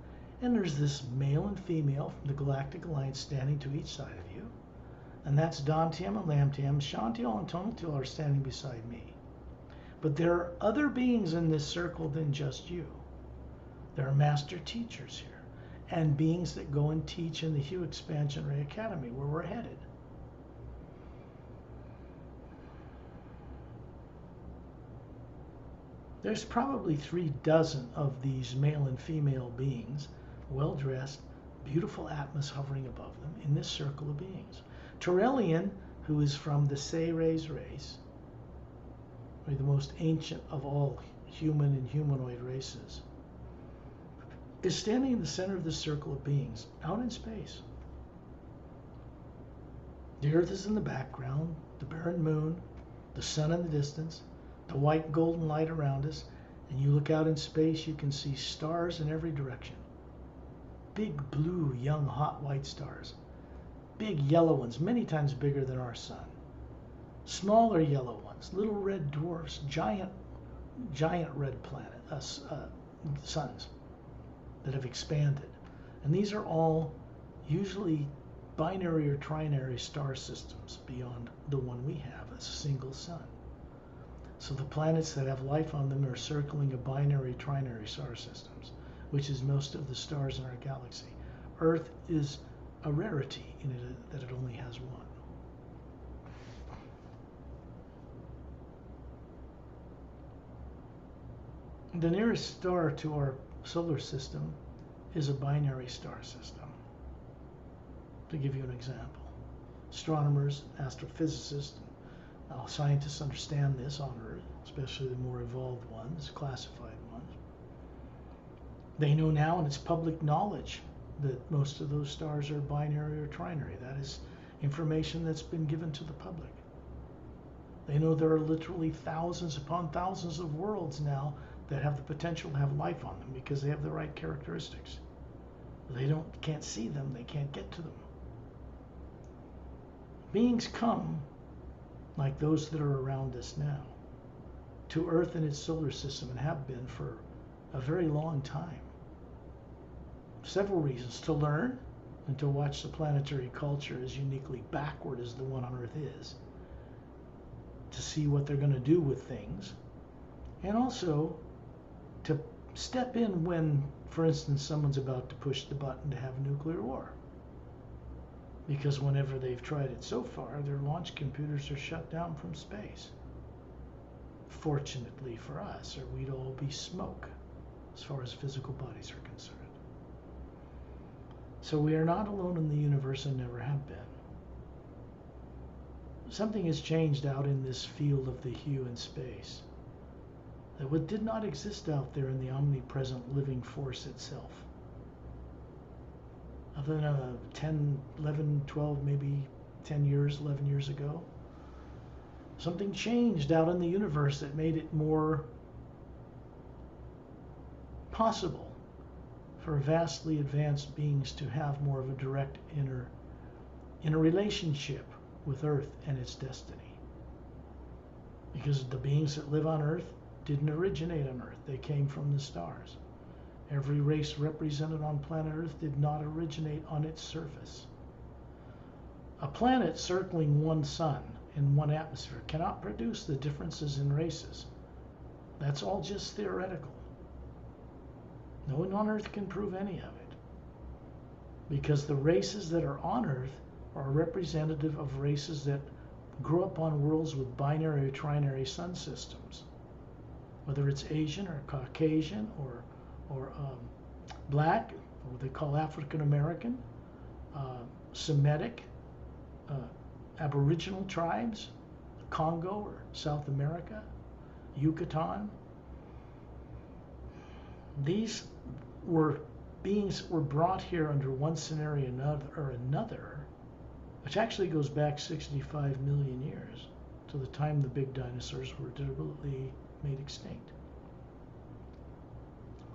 And there's this male and female from the Galactic Alliance standing to each side of you. And that's Dantium and Lamtium. Shantiel and Tonatiel are standing beside me. But there are other beings in this circle than just you. There are master teachers here and beings that go and teach in the Hue Expansion Ray Academy where we're headed. There's probably 36 of these male and female beings, well-dressed, beautiful Atmas hovering above them in this circle of beings. Torellian, who is from the Seres race, the most ancient of all human and humanoid races, is standing in the center of this circle of beings, out in space. The Earth is in the background, the barren moon, the sun in the distance, the white golden light around us, and you look out in space, you can see stars in every direction. Big blue, young, hot white stars. Big yellow ones, many times bigger than our sun. Smaller yellow ones, little red dwarfs, giant red suns that have expanded. And these are all usually binary or trinary star systems beyond the one we have, a single sun. So the planets that have life on them are circling a binary, trinary star systems, which is most of the stars in our galaxy. Earth is a rarity in it that it only has one. The nearest star to our solar system is a binary star system. To give you an example, astronomers, astrophysicists, scientists understand this on Earth, especially the more evolved ones, classified ones. They know now, and it's public knowledge, that most of those stars are binary or trinary. That is information that's been given to the public. They know there are literally thousands upon thousands of worlds now that have the potential to have life on them because they have the right characteristics. They can't see them, they can't get to them. Beings come, like those that are around us now, to Earth and its solar system, and have been for a very long time. Several reasons: to learn, and to watch the planetary culture as uniquely backward as the one on Earth is, to see what they're going to do with things, and also to step in when, for instance, someone's about to push the button to have a nuclear war. Because whenever they've tried it so far, their launch computers are shut down from space. Fortunately for us, or we'd all be smoke as far as physical bodies are concerned. So we are not alone in the universe and never have been. Something has changed out in this field of the hue in space that what did not exist out there in the omnipresent living force itself. Other than 10, 11, 12, maybe 10 years, 11 years ago, something changed out in the universe that made it more possible for vastly advanced beings to have more of a direct inner relationship with Earth and its destiny. Because the beings that live on Earth didn't originate on Earth. They came from the stars. Every race represented on planet Earth did not originate on its surface. A planet circling one sun in one atmosphere cannot produce the differences in races. That's all just theoretical. No one on Earth can prove any of it. Because the races that are on Earth are representative of races that grew up on worlds with binary or trinary sun systems. Whether it's Asian or Caucasian or black, or what they call African American, Semitic, Aboriginal tribes, Congo or South America, Yucatan. These beings were brought here under one scenario or another, which actually goes back 65 million years to the time the big dinosaurs were deliberately made extinct.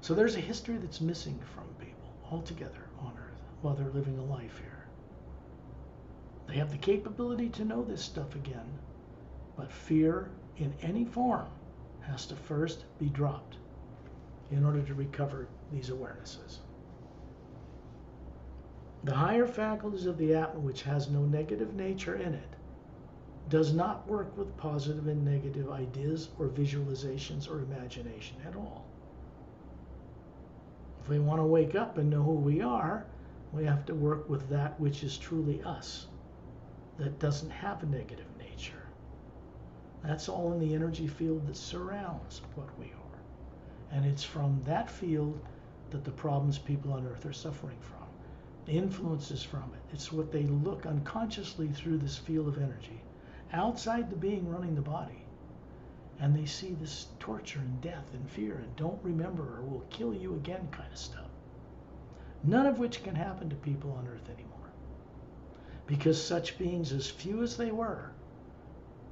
So there's a history that's missing from people altogether on Earth while they're living a life here. They have the capability to know this stuff again, but fear in any form has to first be dropped in order to recover these awarenesses. The higher faculties of the Atma, which has no negative nature in it, does not work with positive and negative ideas or visualizations or imagination at all. If we want to wake up and know who we are, we have to work with that which is truly us, that doesn't have a negative nature. That's all in the energy field that surrounds what we are. And it's from that field that the problems people on Earth are suffering from. The influences from it. It's what they look unconsciously through this field of energy, outside the being running the body. And they see this torture and death and fear and don't remember or will kill you again kind of stuff. None of which can happen to people on Earth anymore. Because such beings, as few as they were,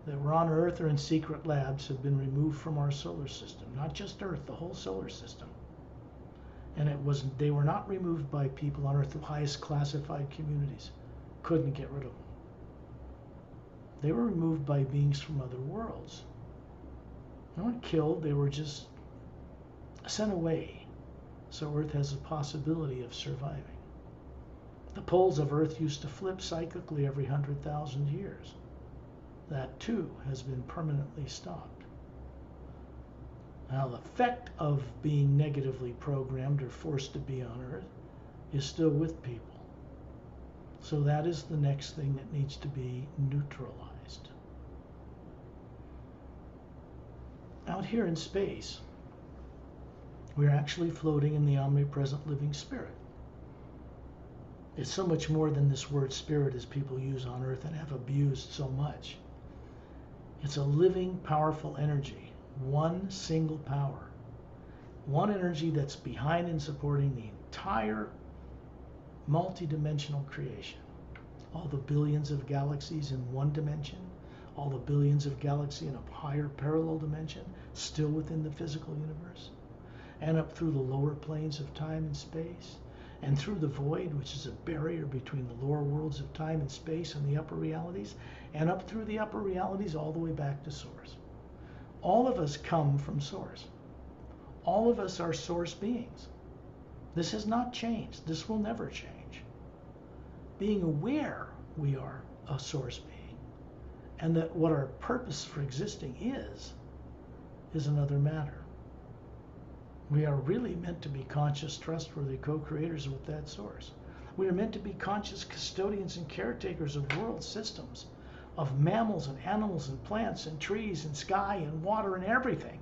that were on Earth or in secret labs, have been removed from our solar system. Not just Earth, the whole solar system. And they were not removed by people on Earth, the highest classified communities. Couldn't get rid of them. They were removed by beings from other worlds. They weren't killed, they were just sent away. So Earth has a possibility of surviving. The poles of Earth used to flip cyclically every 100,000 years. That too has been permanently stopped. Now, the effect of being negatively programmed or forced to be on Earth is still with people. So that is the next thing that needs to be neutralized. Out here in space, we're actually floating in the omnipresent living spirit. It's so much more than this word spirit as people use on Earth and have abused so much. It's a living, powerful energy. One single power. One energy that's behind and supporting the entire multidimensional creation. All the billions of galaxies in one dimension, all the billions of galaxies in a higher parallel dimension, still within the physical universe, and up through the lower planes of time and space, and through the void, which is a barrier between the lower worlds of time and space and the upper realities, and up through the upper realities all the way back to Source. All of us come from Source. All of us are Source beings. This has not changed. This will never change. being aware we are a source being, and that what our purpose for existing is another matter. We are really meant to be conscious, trustworthy co-creators with that source. We are meant to be conscious custodians and caretakers of world systems, of mammals and animals and plants and trees and sky and water and everything.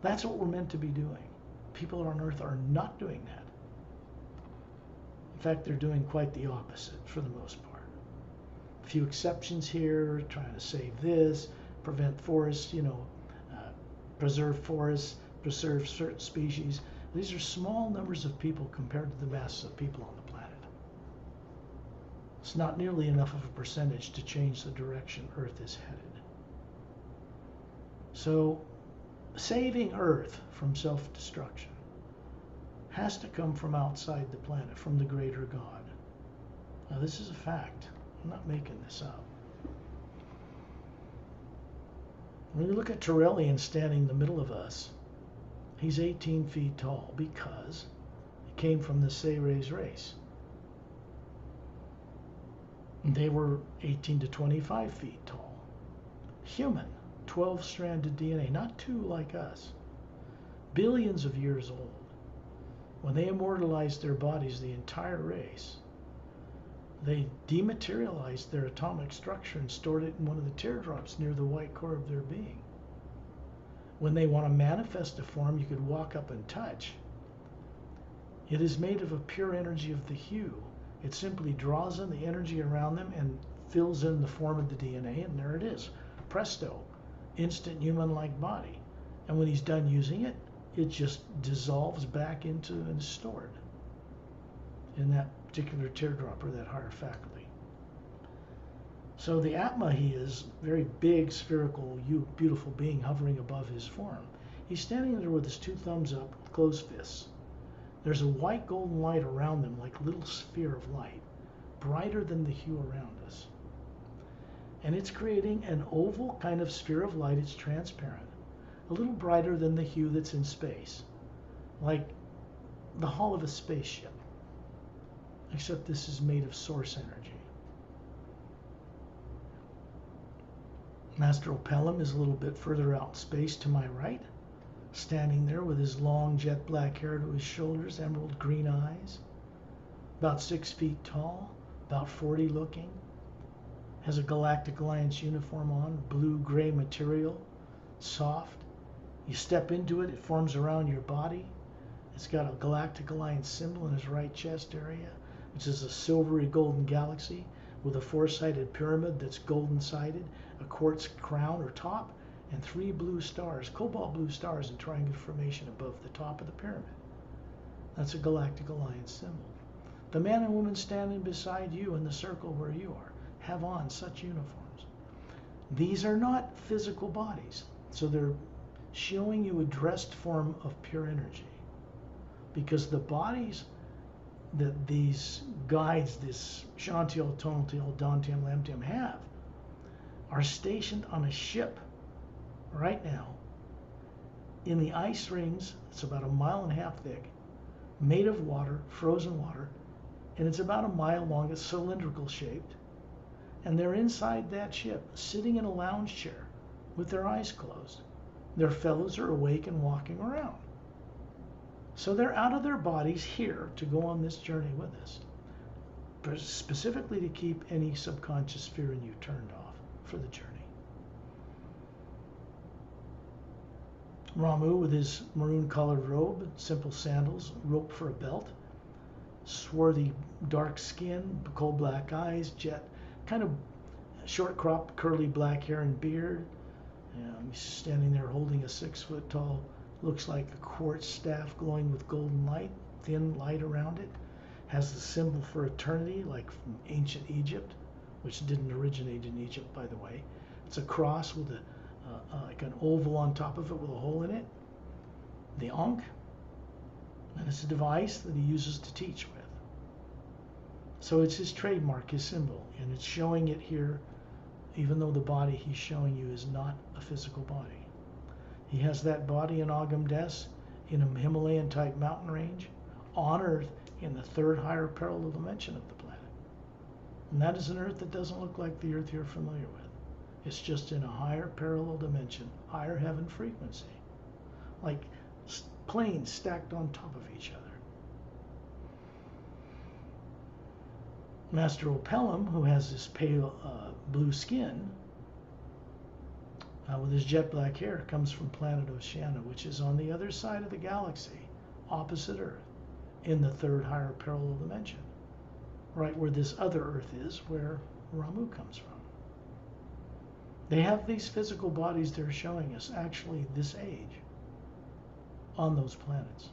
That's what we're meant to be doing. People on Earth are not doing that. In fact, they're doing quite the opposite for the most part. A few exceptions here, trying to save this, prevent forests, preserve forests, preserve certain species. These are small numbers of people compared to the masses of people on the planet. It's not nearly enough of a percentage to change the direction Earth is headed. So, saving Earth from self-destruction has to come from outside the planet, from the greater God. Now, this is a fact. I'm not making this up. When you look at Turellian standing in the middle of us, he's 18 feet tall because he came from the Seres race. They were 18 to 25 feet tall. Human, 12-stranded DNA, not two like us. Billions of years old. When they immortalized their bodies, the entire race, they dematerialized their atomic structure and stored it in one of the teardrops near the white core of their being. When they want to manifest a form you could walk up and touch, it is made of a pure energy of the hue. It simply draws in the energy around them and fills in the form of the DNA, and there it is. Presto, instant human-like body. And when he's done using it, it just dissolves back into and is stored in that particular teardrop or that higher faculty. So the Atma, he is very big, spherical, beautiful being hovering above his form. He's standing there with his two thumbs up, closed fists. There's a white golden light around them, like a little sphere of light, brighter than the hue around us. And it's creating an oval kind of sphere of light. It's transparent, a little brighter than the hue that's in space, like the hull of a spaceship, except this is made of source energy. Master Opelum is a little bit further out in space to my right, standing there with his long jet black hair to his shoulders, emerald green eyes, about 6 feet tall, about 40 looking, has a Galactic Alliance uniform on, blue-gray material, soft. You step into it, it forms around your body. It's got a Galactic Alliance symbol in his right chest area, which is a silvery golden galaxy with a four-sided pyramid that's golden-sided, a quartz crown or top, and 3 blue stars, cobalt blue stars in triangular formation above the top of the pyramid. That's a Galactic Alliance symbol. The man and woman standing beside you in the circle where you are have on such uniforms. These are not physical bodies, so they're showing you a dressed form of pure energy. Because the bodies that these guides, this Shantiel, Tonatiel, Dantium, Lamtium have, are stationed on a ship right now in the ice rings. It's about 1.5 miles thick, made of water, frozen water, and it's about 1 mile long. It's cylindrical shaped, and they're inside that ship, sitting in a lounge chair with their eyes closed. Their fellows are awake and walking around. So they're out of their bodies here to go on this journey with us, specifically to keep any subconscious fear in you turned off for the journey. Ramu with his maroon-colored robe, simple sandals, rope for a belt, swarthy dark skin, coal black eyes, jet, kind of short cropped curly black hair and beard. He's standing there holding a 6-foot-tall, looks like a quartz staff glowing with golden light, thin light around it. Has the symbol for eternity, like from ancient Egypt, which didn't originate in Egypt, by the way. It's a cross with like an oval on top of it with a hole in it, the Ankh, and it's a device that he uses to teach with. So it's his trademark, his symbol, and it's showing it here, even though the body he's showing you is not a physical body. He has that body in Agam Des, in a Himalayan-type mountain range, on Earth, in the 3rd higher parallel dimension of the planet. And that is an Earth that doesn't look like the Earth you're familiar with. It's just in a higher parallel dimension, higher heaven frequency. Like planes stacked on top of each other. Master Opelum, who has this pale blue skin, with his jet black hair, comes from planet Oceania, which is on the other side of the galaxy, opposite Earth, in the third higher parallel dimension, right where this other Earth is, where Ramu comes from. They have these physical bodies they're showing us, actually this age, on those planets.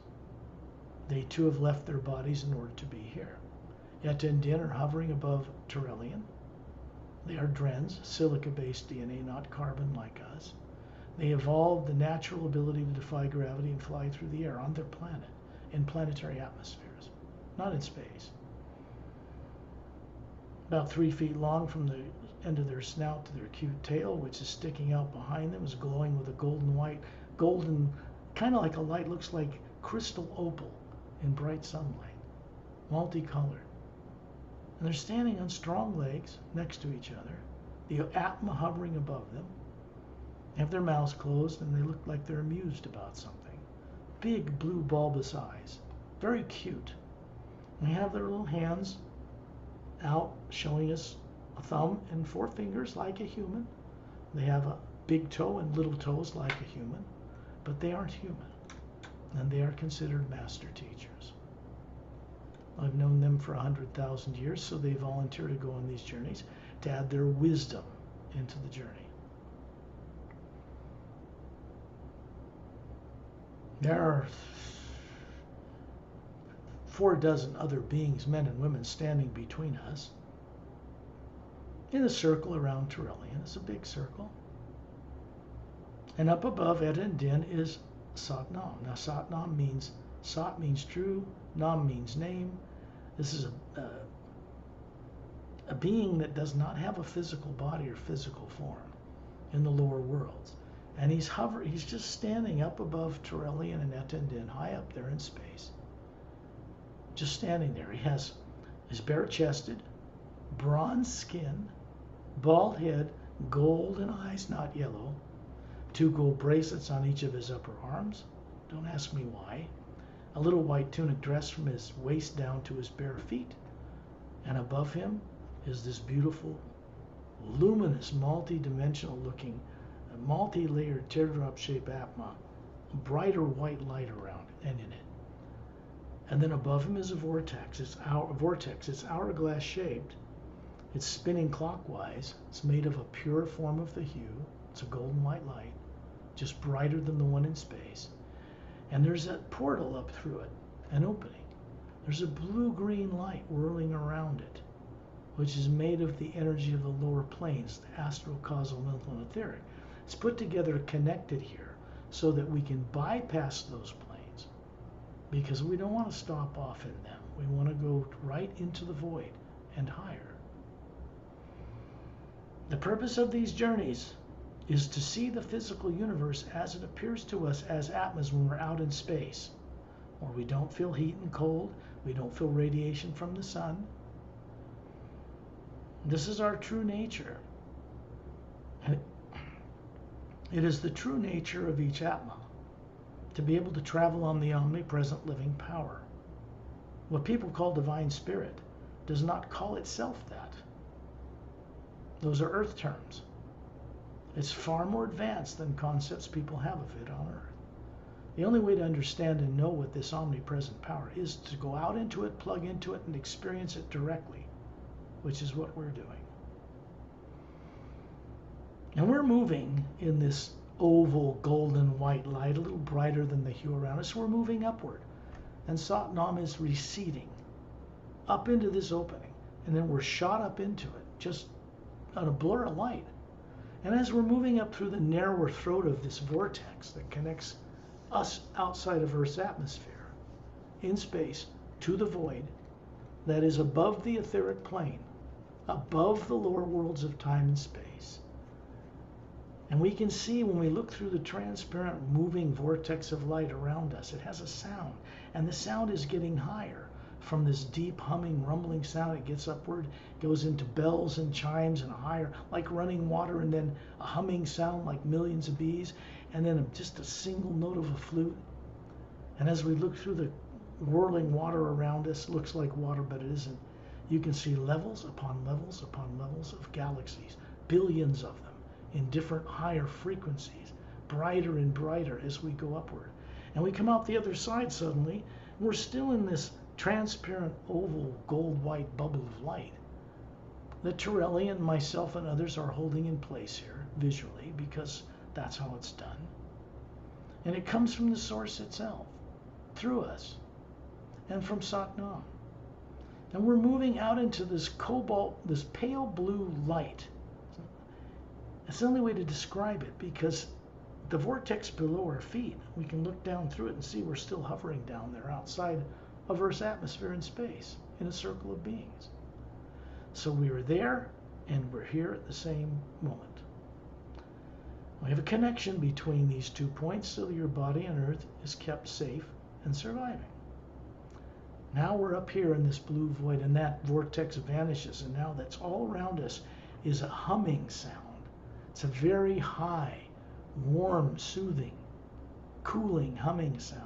They too have left their bodies in order to be here. Etta and Din are hovering above Turelian. They are Drens, silica-based DNA, not carbon like us. They evolved the natural ability to defy gravity and fly through the air on their planet, in planetary atmospheres, not in space. About 3 feet long from the end of their snout to their cute tail, which is sticking out behind them, is glowing with a golden, kind of like a light, looks like crystal opal in bright sunlight, multicolored. And they're standing on strong legs next to each other, the Atma hovering above them. They have their mouths closed and they look like they're amused about something. Big blue bulbous eyes, very cute. And they have their little hands out showing us a thumb and 4 fingers like a human. They have a big toe and little toes like a human, but they aren't human. And they are considered master teachers. I've known them for 100,000 years, so they volunteer to go on these journeys to add their wisdom into the journey. There are 4 dozen other beings, men and women, standing between us in a circle around Turelian. It's a big circle. And up above Etta and Din is Sat-Nam. Now Sat-Nam means, Sat means true, Nam means name. This is a being that does not have a physical body or physical form in the lower worlds. And he's just standing up above Turelian and Etta and Din, high up there in space. Just standing there. He's bare-chested, bronze skin, bald head, golden eyes, not yellow, 2 gold bracelets on each of his upper arms. Don't ask me why. A little white tunic dress from his waist down to his bare feet. And above him is this beautiful, luminous, multi-dimensional looking, multi-layered teardrop-shaped Atma, brighter white light around it and in it. And then above him is a vortex. It's hourglass shaped. It's spinning clockwise. It's made of a pure form of the hue. It's a golden white light, just brighter than the one in space. And there's a portal up through it, an opening. There's a blue-green light whirling around it, which is made of the energy of the lower planes, the astral, causal, mental, and etheric. It's put together, connected here, so that we can bypass those planes, because we don't want to stop off in them. We want to go right into the void and higher. The purpose of these journeys is to see the physical universe as it appears to us as Atmas when we're out in space, where we don't feel heat and cold, we don't feel radiation from the sun. This is our true nature. And it is the true nature of each Atma to be able to travel on the omnipresent living power. What people call divine spirit does not call itself that. Those are earth terms. It's far more advanced than concepts people have of it on Earth. The only way to understand and know what this omnipresent power is to go out into it, plug into it, and experience it directly, which is what we're doing. And we're moving in this oval, golden, white light, a little brighter than the hue around us. We're moving upward. And Sat-Nam is receding up into this opening. And then we're shot up into it, just on a blur of light. And as we're moving up through the narrower throat of this vortex that connects us outside of Earth's atmosphere, in space, to the void that is above the etheric plane, above the lower worlds of time and space. And we can see when we look through the transparent moving vortex of light around us, it has a sound, and the sound is getting higher. From this deep humming, rumbling sound, it gets upward, goes into bells and chimes and higher, like running water, and then a humming sound like millions of bees, and then just a single note of a flute. And as we look through the whirling water around us, looks like water, but it isn't. You can see levels upon levels upon levels of galaxies, billions of them in different higher frequencies, brighter and brighter as we go upward. And we come out the other side suddenly, and we're still in this transparent oval gold-white bubble of light that Torelli, myself, and others are holding in place here visually, because that's how it's done. And it comes from the source itself, through us, and from Satnam. And we're moving out into this cobalt, this pale blue light. It's the only way to describe it, because the vortex below our feet, we can look down through it and see we're still hovering down there outside of Earth's atmosphere in space, in a circle of beings. So we are there, and we're here at the same moment. We have a connection between these 2 points so that your body on Earth is kept safe and surviving. Now we're up here in this blue void, and that vortex vanishes, and now that's all around us is a humming sound. It's a very high, warm, soothing, cooling, humming sound.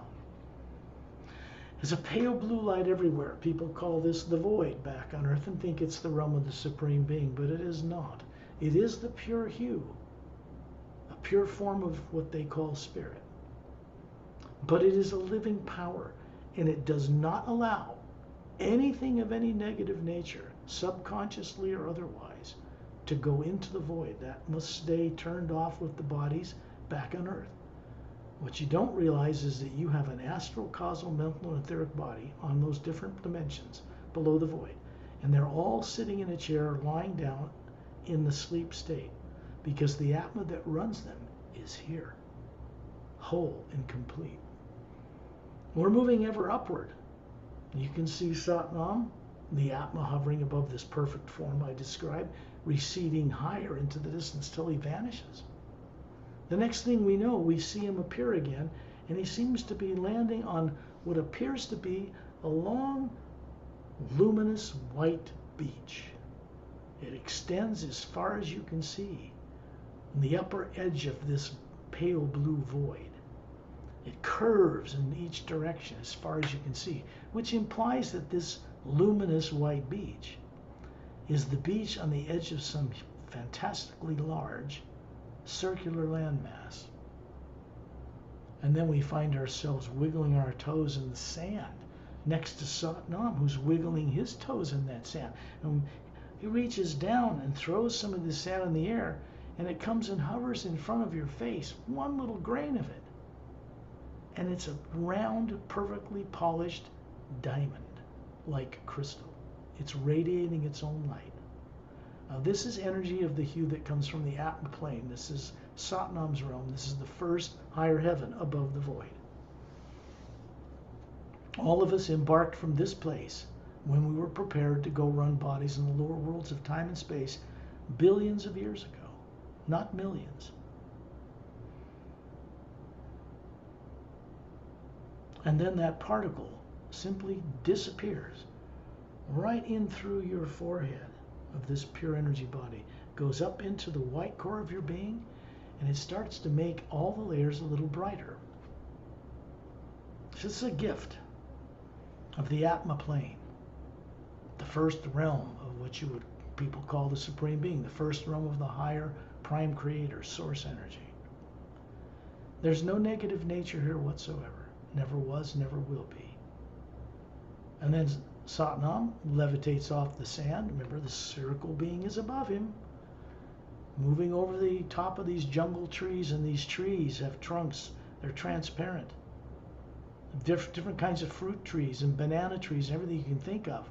There's a pale blue light everywhere. People call this the void back on Earth and think it's the realm of the Supreme Being, but it is not. It is the pure hue, a pure form of what they call spirit. But it is a living power, and it does not allow anything of any negative nature, subconsciously or otherwise, to go into the void. That must stay turned off with the bodies back on Earth. What you don't realize is that you have an astral, causal, mental, and etheric body on those different dimensions below the void. And they're all sitting in a chair, lying down in the sleep state, because the Atma that runs them is here, whole and complete. We're moving ever upward. You can see Satnam, the Atma, hovering above this perfect form I described, receding higher into the distance till he vanishes. The next thing we know, we see him appear again, and he seems to be landing on what appears to be a long, luminous white beach. It extends as far as you can see on the upper edge of this pale blue void. It curves in each direction as far as you can see, which implies that this luminous white beach is the beach on the edge of some fantastically large circular landmass. And then we find ourselves wiggling our toes in the sand next to Satnam, who's wiggling his toes in that sand. And he reaches down and throws some of the sand in the air, and it comes and hovers in front of your face, one little grain of it. And it's a round, perfectly polished diamond, like crystal. It's radiating its own light. Now, this is energy of the hue that comes from the Atma plane. This is Satnam's realm. This is the first higher heaven above the void. All of us embarked from this place when we were prepared to go run bodies in the lower worlds of time and space billions of years ago, not millions. And then that particle simply disappears right in through your forehead of this pure energy body, goes up into the white core of your being, and it starts to make all the layers a little brighter. This is a gift of the Atma plane, the first realm of what you would people call the Supreme Being, the first realm of the higher prime creator, source energy. There's no negative nature here whatsoever. Never was, never will be. And then Satnam levitates off the sand. Remember, the spherical being is above him, moving over the top of these jungle trees, and these trees have trunks. They're transparent. Different kinds of fruit trees and banana trees, everything you can think of.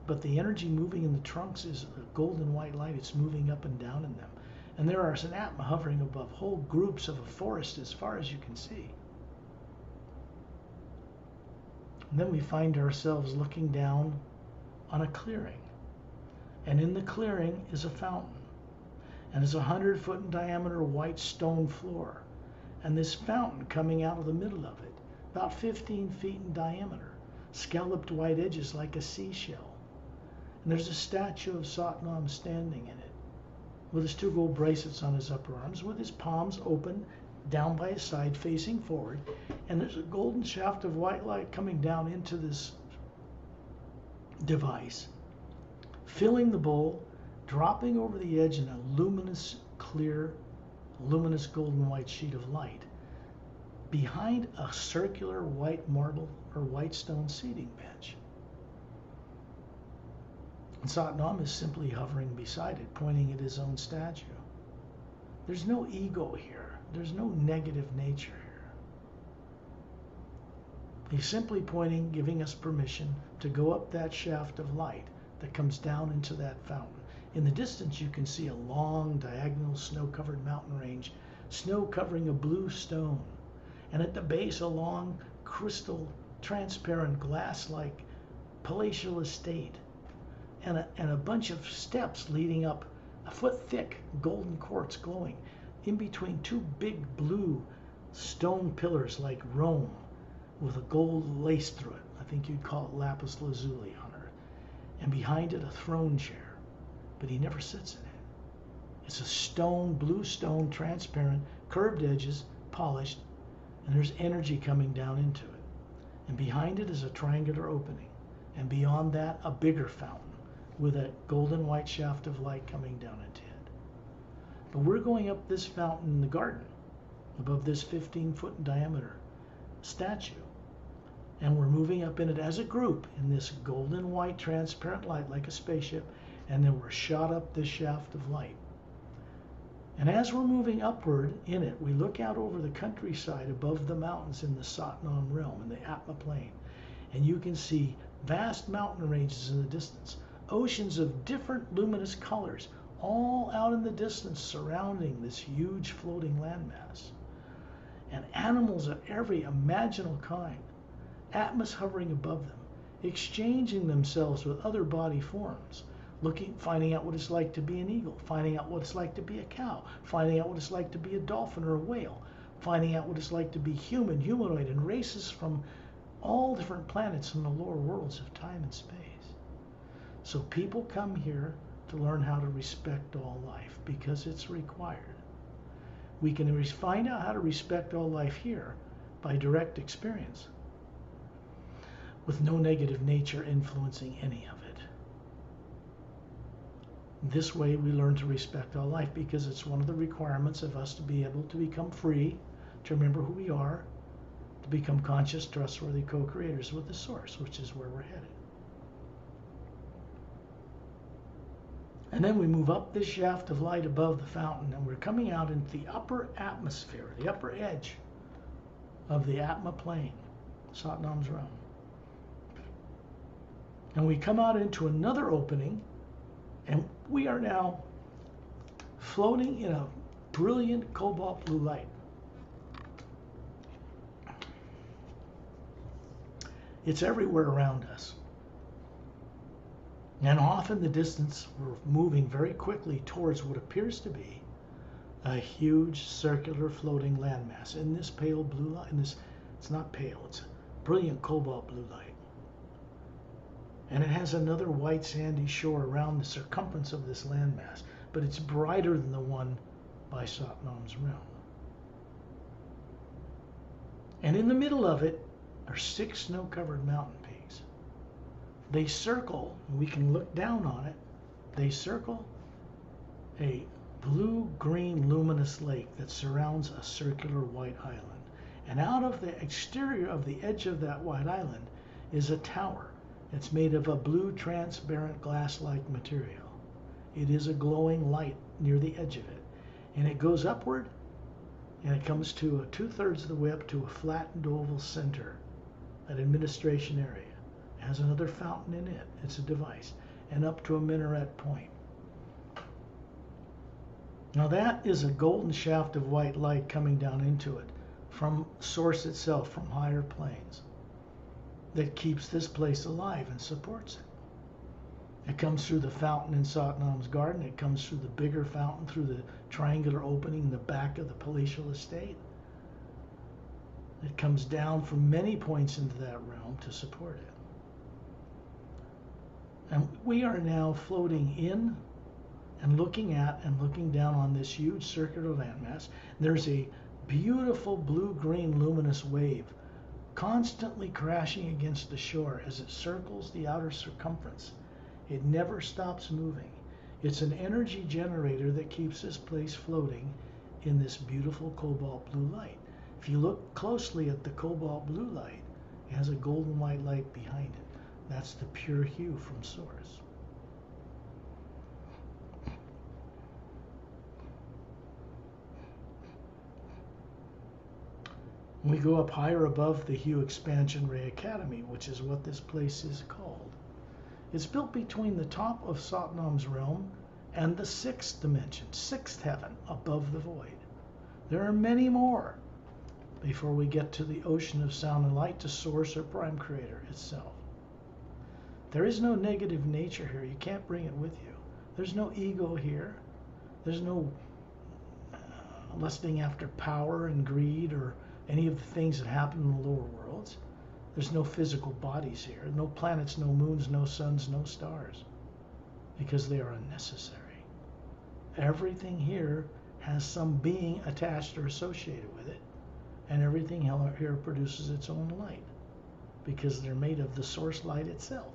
But the energy moving in the trunks is a golden white light. It's moving up and down in them. And there are an Atma hovering above whole groups of a forest as far as you can see. And then we find ourselves looking down on a clearing. And in the clearing is a fountain. And it's a 100-foot in diameter white stone floor. And this fountain coming out of the middle of it, about 15 feet in diameter. scalloped white edges like a seashell. And there's a statue of Satnam standing in it, with his 2 gold bracelets on his upper arms, with his palms open down by his side, facing forward. And there's a golden shaft of white light coming down into this device, filling the bowl, dropping over the edge in a luminous, clear, luminous golden white sheet of light behind a circular white marble or white stone seating bench. And Satnam is simply hovering beside it, pointing at his own statue. There's no ego here. There's no negative nature here. He's simply pointing, giving us permission to go up that shaft of light that comes down into that fountain. In the distance, you can see a long, diagonal, snow-covered mountain range, snow covering a blue stone. And at the base, a long, crystal, transparent, glass-like palatial estate. And a bunch of steps leading up, a foot thick, golden quartz glowing, in between 2 big blue stone pillars like Rome, with a gold lace through it. I think you'd call it lapis lazuli on her. And behind it, a throne chair. But he never sits in it. It's a stone, blue stone, transparent, curved edges, polished, and there's energy coming down into it. And behind it is a triangular opening. And beyond that, a bigger fountain with a golden white shaft of light coming down into it. But we're going up this fountain in the garden, above this 15-foot in diameter statue. And we're moving up in it as a group in this golden white transparent light like a spaceship, and then we're shot up this shaft of light. And as we're moving upward in it, we look out over the countryside above the mountains in the Satnam realm, in the Atma plane, and you can see vast mountain ranges in the distance, oceans of different luminous colors, all out in the distance surrounding this huge floating landmass, and animals of every imaginable kind. Atmas hovering above them, exchanging themselves with other body forms, finding out what it's like to be an eagle, finding out what it's like to be a cow, finding out what it's like to be a dolphin or a whale, finding out what it's like to be human, humanoid, and races from all different planets in the lower worlds of time and space. So people come here to learn how to respect all life because it's required. We can find out how to respect all life here by direct experience, with no negative nature influencing any of it. This way we learn to respect all life because it's one of the requirements of us to be able to become free, to remember who we are, to become conscious, trustworthy co-creators with the source, which is where we're headed. And then we move up this shaft of light above the fountain, and we're coming out into the upper atmosphere, the upper edge of the Atma plane, Satnam's realm. And we come out into another opening, and we are now floating in a brilliant cobalt blue light. It's everywhere around us. And off in the distance, we're moving very quickly towards what appears to be a huge circular floating landmass in this pale blue light. It's not pale, it's a brilliant cobalt blue light. And it has another white sandy shore around the circumference of this landmass, but it's brighter than the one by Satnam's realm. And in the middle of it are 6 snow-covered mountain peaks. They circle, and we can look down on it, they circle a blue-green luminous lake that surrounds a circular white island. And out of the exterior of the edge of that white island is a tower. It's made of a blue transparent glass-like material. It is a glowing light near the edge of it. And it goes upward, and it comes to 2/3 of the way up to a flattened oval center, an administration area. It has another fountain in it. It's a device. And up to a minaret point. Now that is a golden shaft of white light coming down into it from source itself, from higher planes, that keeps this place alive and supports it. It comes through the fountain in Satnam's garden. It comes through the bigger fountain, through the triangular opening in the back of the palatial estate. It comes down from many points into that realm to support it. And we are now floating in and looking at and looking down on this huge circular landmass. There's a beautiful blue-green luminous wave constantly crashing against the shore as it circles the outer circumference. It never stops moving. It's an energy generator that keeps this place floating in this beautiful cobalt blue light. If you look closely at the cobalt blue light, it has a golden white light behind it. That's the pure hue from source. We go up higher above the Hue Expansion Ray Academy, which is what this place is called. It's built between the top of Satnam's realm and the sixth dimension, sixth heaven, above the void. There are many more before we get to the ocean of sound and light, to source or prime creator itself. There is no negative nature here. You can't bring it with you. There's no ego here. There's no lusting after power and greed or any of the things that happen in the lower worlds. There's no physical bodies here. No planets, no moons, no suns, no stars, because they are unnecessary. Everything here has some being attached or associated with it, and everything here produces its own light, because they're made of the source light itself.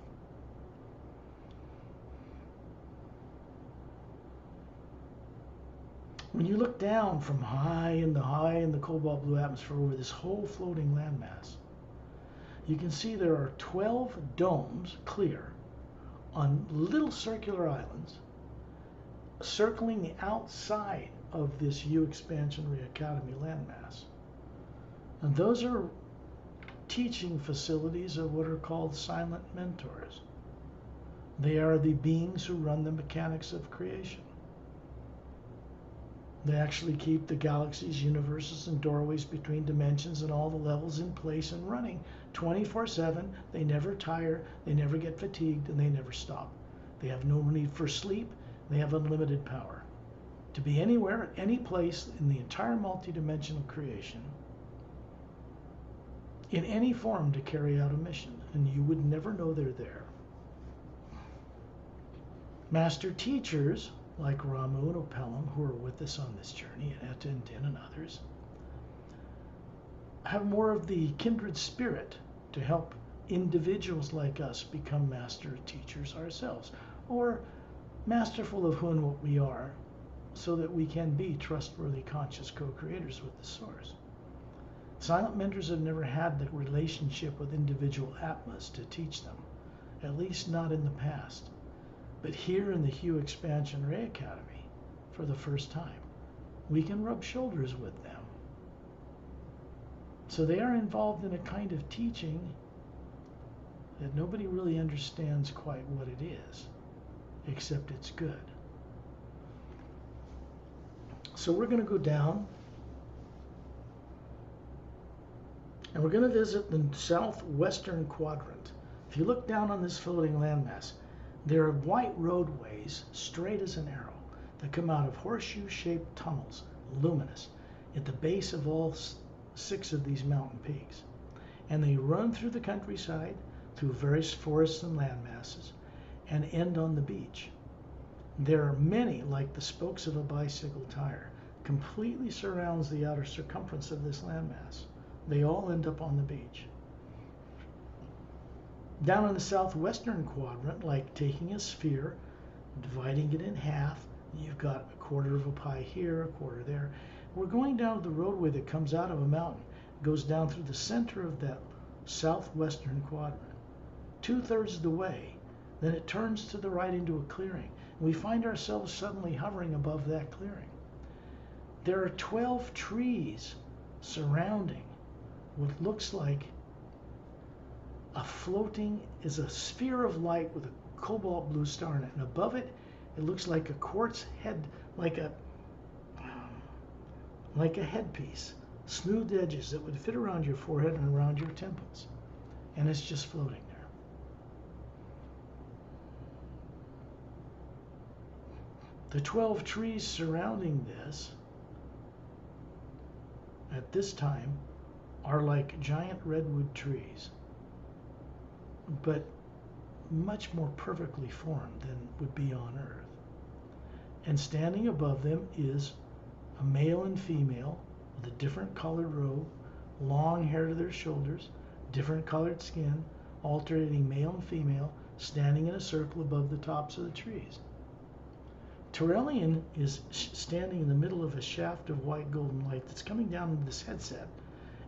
When you look down from high in the cobalt blue atmosphere over this whole floating landmass, you can see there are 12 domes, clear, on little circular islands, circling the outside of this Hue Expansion Ray Academy landmass. And those are teaching facilities of what are called silent mentors. They are the beings who run the mechanics of creation. They actually keep the galaxies, universes, and doorways between dimensions and all the levels in place and running 24/7. They never tire, they never get fatigued, and they never stop. They have no need for sleep. They have unlimited power to be anywhere, at any place in the entire multidimensional creation, in any form, to carry out a mission, and you would never know they're there. Master teachers like Ramu and Opelam, who are with us on this journey, and Etta and Din and others, have more of the kindred spirit to help individuals like us become master teachers ourselves, or masterful of who and what we are, so that we can be trustworthy, conscious co-creators with the source. Silent mentors have never had the relationship with individual Atmas to teach them, at least not in the past. But here in the Hue Expansion Ray Academy, for the first time, we can rub shoulders with them. So they are involved in a kind of teaching that nobody really understands quite what it is, except it's good. So we're going to go down, and we're going to visit the southwestern quadrant. If you look down on this floating landmass, there are white roadways, straight as an arrow, that come out of horseshoe-shaped tunnels, luminous, at the base of all 6 of these mountain peaks. And they run through the countryside, through various forests and landmasses, and end on the beach. There are many, like the spokes of a bicycle tire, completely surrounds the outer circumference of this landmass. They all end up on the beach. Down in the southwestern quadrant, like taking a sphere, dividing it in half, you've got a quarter of a pie here, a quarter there. We're going down the roadway that comes out of a mountain, goes down through the center of that southwestern quadrant. 2/3 of the way, then it turns to the right into a clearing. We find ourselves suddenly hovering above that clearing. There are 12 trees surrounding what looks like is a sphere of light with a cobalt blue star in it, and above it, it looks like a quartz head, like a headpiece, smooth edges that would fit around your forehead and around your temples, and it's just floating there. The 12 trees surrounding this, at this time, are like giant redwood trees. But much more perfectly formed than would be on Earth. And standing above them is a male and female with a different colored robe, long hair to their shoulders, different colored skin, alternating male and female, standing in a circle above the tops of the trees. Turelian is standing in the middle of a shaft of white golden light that's coming down into this headset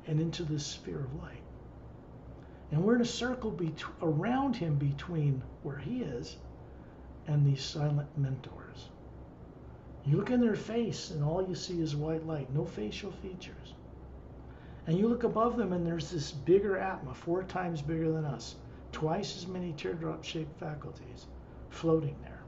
and into this sphere of light. And we're in a circle around him between where he is and these silent mentors. You look in their face and all you see is white light, no facial features. And you look above them and there's this bigger Atma, 4 times bigger than us, twice as many teardrop-shaped faculties floating there.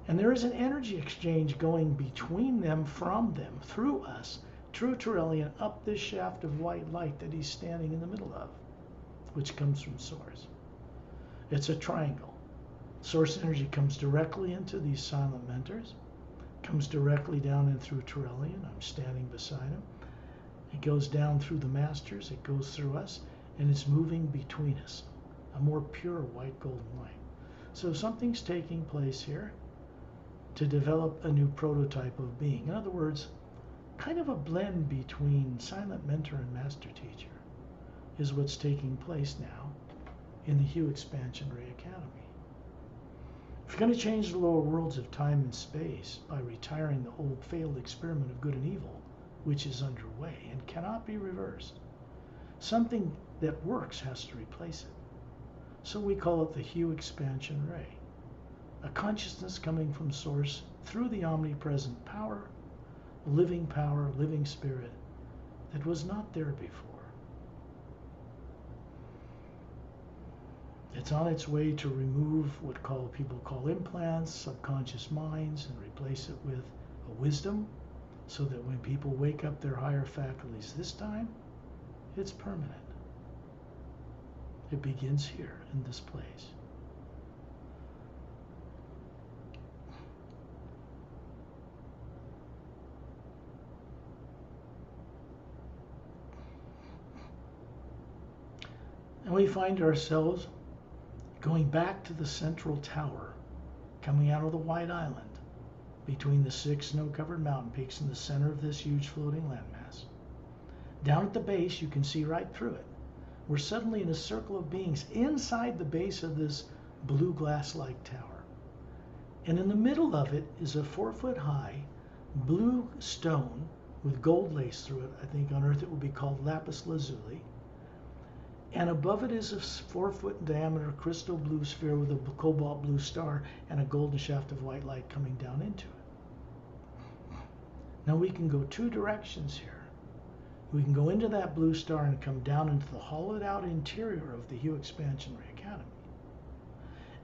And there is an energy exchange going between them, from them, through us, through Turelian, up this shaft of white light that he's standing in the middle of, which comes from Source. It's a triangle. Source energy comes directly into these silent mentors, comes directly down in through Turelian. I'm standing beside him. It goes down through the masters, it goes through us, and it's moving between us, a more pure white golden light. So something's taking place here to develop a new prototype of being. In other words, kind of a blend between silent mentor and master teacher is what's taking place now in the Hue Expansion Ray Academy. If you're going to change the lower worlds of time and space by retiring the old failed experiment of good and evil, which is underway and cannot be reversed, something that works has to replace it. So we call it the Hue Expansion Ray. A consciousness coming from Source through the omnipresent power, living spirit that was not there before. It's on its way to remove what people call implants, subconscious minds, and replace it with a wisdom, so that when people wake up their higher faculties this time, it's permanent. It begins here in this place. And we find ourselves going back to the central tower, coming out of the White Island, between the 6 snow-covered mountain peaks in the center of this huge floating landmass. Down at the base, you can see right through it. We're suddenly in a circle of beings inside the base of this blue glass-like tower. And in the middle of it is a 4-foot-high blue stone with gold lace through it. I think on Earth it would be called lapis lazuli. And above it is a 4-foot diameter crystal blue sphere with a cobalt blue star and a golden shaft of white light coming down into it. Now we can go 2 directions here. We can go into that blue star and come down into the hollowed out interior of the Hue Expansion Ray Academy.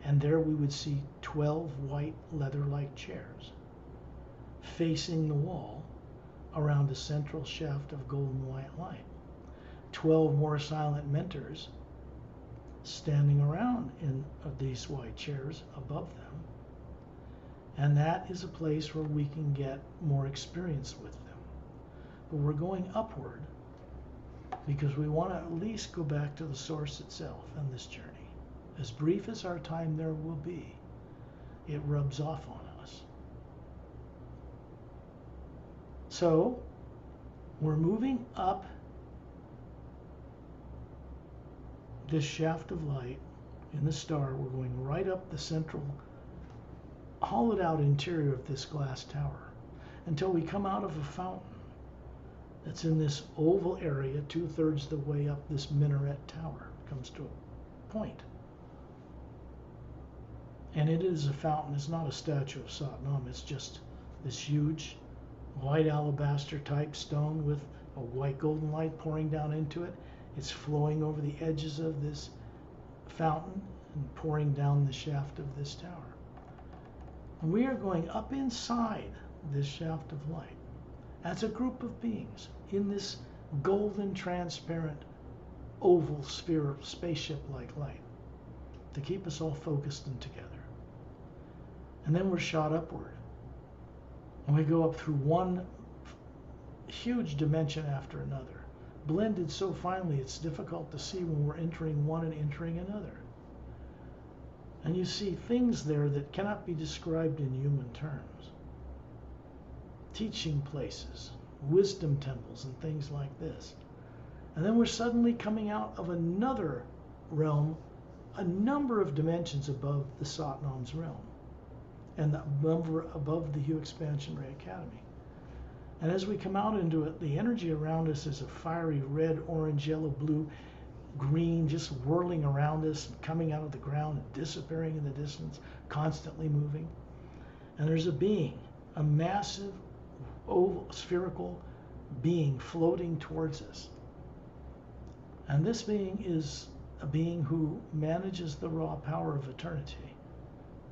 And there we would see 12 white leather-like chairs facing the wall around a central shaft of golden white light. 12 more silent mentors standing around in these white chairs above them. And that is a place where we can get more experience with them. But we're going upward because we want to at least go back to the Source itself on this journey. As brief as our time there will be, it rubs off on us. So we're moving up this shaft of light in the star. We're going right up the central hollowed out interior of this glass tower until we come out of a fountain that's in this oval area 2/3 the way up this minaret tower. It comes to a point. And it is a fountain. It's not a statue of Satnam. It's just this huge white alabaster type stone with a white golden light pouring down into it. It's flowing over the edges of this fountain and pouring down the shaft of this tower. And we are going up inside this shaft of light as a group of beings in this golden, transparent, oval sphere, spaceship-like light to keep us all focused and together. And then we're shot upward. And we go up through one huge dimension after another, blended so finely it's difficult to see when we're entering one and entering another. And you see things there that cannot be described in human terms. Teaching places, wisdom temples, and things like this. And then we're suddenly coming out of another realm, a number of dimensions above the Satnam's realm, and the number above the Hue Expansion Ray Academy. And as we come out into it, the energy around us is a fiery red, orange, yellow, blue, green, just whirling around us, coming out of the ground and disappearing in the distance, constantly moving. And there's a being, a massive, oval, spherical being floating towards us. And this being is a being who manages the raw power of eternity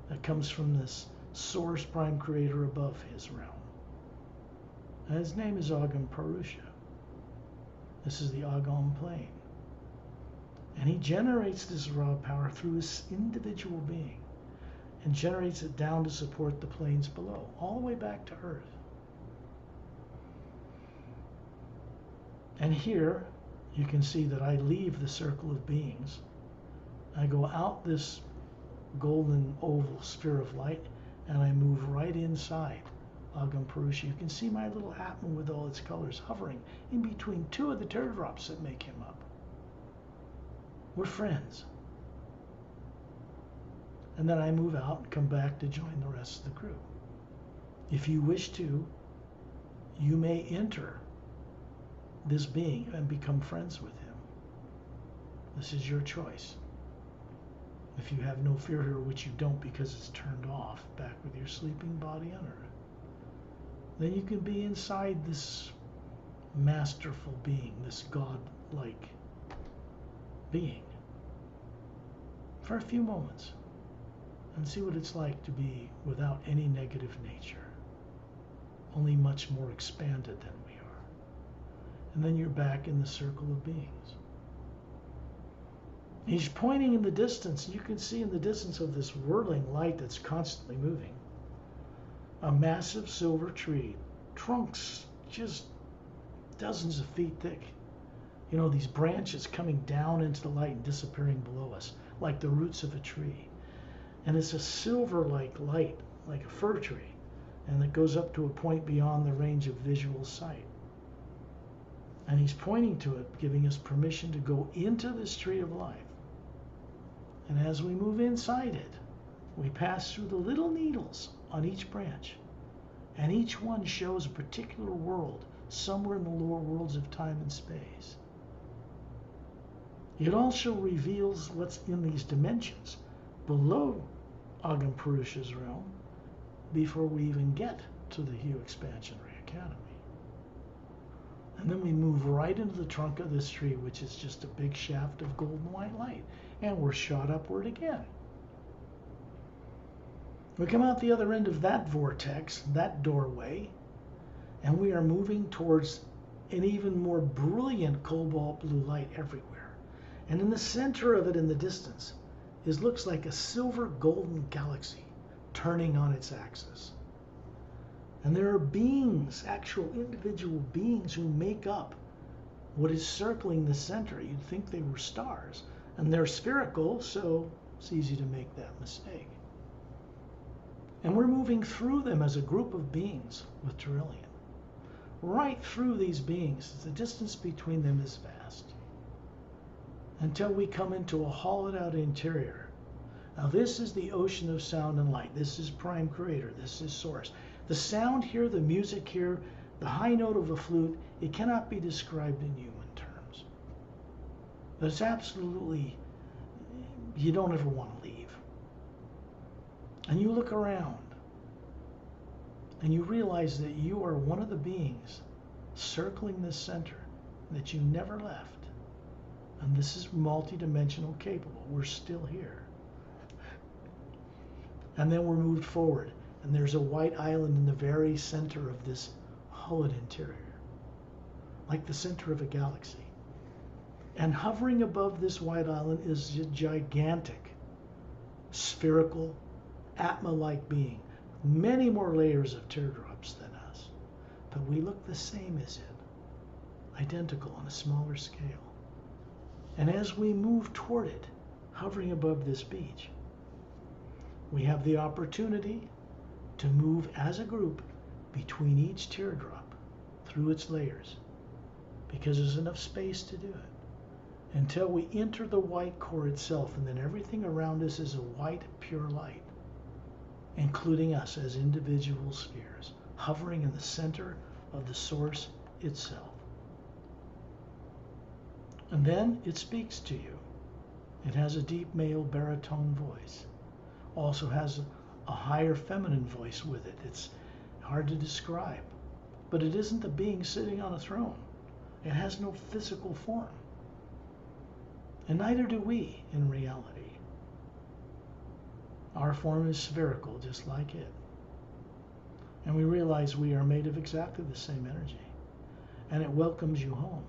that comes from this source prime creator above his realm. And his name is Agam Parusha. This is the Agam plane. And he generates this raw power through his individual being and generates it down to support the planes below, all the way back to Earth. And here you can see that I leave the circle of beings. I go out this golden oval sphere of light and I move right inside Agam Parusha. You can see my little Atma with all its colors hovering in between two of the teardrops that make him up. We're friends. And then I move out and come back to join the rest of the crew. If you wish to, you may enter this being and become friends with him. This is your choice. If you have no fear here, which you don't because it's turned off back with your sleeping body on Earth, then you can be inside this masterful being, this God-like being, for a few moments and see what it's like to be without any negative nature, only much more expanded than we are. And then you're back in the circle of beings. He's pointing in the distance. You can see in the distance of this whirling light that's constantly moving, a massive silver tree, trunks just dozens of feet thick. You know, these branches coming down into the light and disappearing below us, like the roots of a tree. And it's a silver-like light, like a fir tree, and it goes up to a point beyond the range of visual sight. And he's pointing to it, giving us permission to go into this tree of life. And as we move inside it, we pass through the little needles on each branch. And each one shows a particular world, somewhere in the lower worlds of time and space. It also reveals what's in these dimensions below Agam Parusha's realm before we even get to the Hue Expansion Ray Academy. And then we move right into the trunk of this tree, which is just a big shaft of golden white light. And we're shot upward again. We come out the other end of that vortex, that doorway, and we are moving towards an even more brilliant cobalt blue light everywhere. And in the center of it in the distance looks like a silver golden galaxy turning on its axis. And there are beings, actual individual beings who make up what is circling the center. You'd think they were stars. And they're spherical, so it's easy to make that mistake. And we're moving through them as a group of beings with Terillian. Right through these beings, the distance between them is vast. Until we come into a hollowed out interior. Now this is the ocean of sound and light. This is Prime Creator. This is Source. The sound here, the music here, the high note of a flute, it cannot be described in human terms. But it's absolutely, you don't ever want to leave. And you look around and you realize that you are one of the beings circling this center, that you never left. And this is multidimensional capable. We're still here. And then we're moved forward. And there's a white island in the very center of this hollowed interior, like the center of a galaxy. And hovering above this white island is a gigantic, spherical, Atma-like being. Many more layers of teardrops than us. But we look the same as it, identical on a smaller scale. And as we move toward it, hovering above this beach, We have the opportunity to move as a group between each teardrop through its layers, because there's enough space to do it, until we enter the white core itself, and then everything around us is a white, pure light, including us as individual spheres, hovering in the center of the source itself. And then it speaks to you. It has a deep male baritone voice. Also has a higher feminine voice with it. It's hard to describe. But it isn't a being sitting on a throne. It has no physical form. And neither do we in reality. Our form is spherical, just like it. And we realize we are made of exactly the same energy. And it welcomes you home.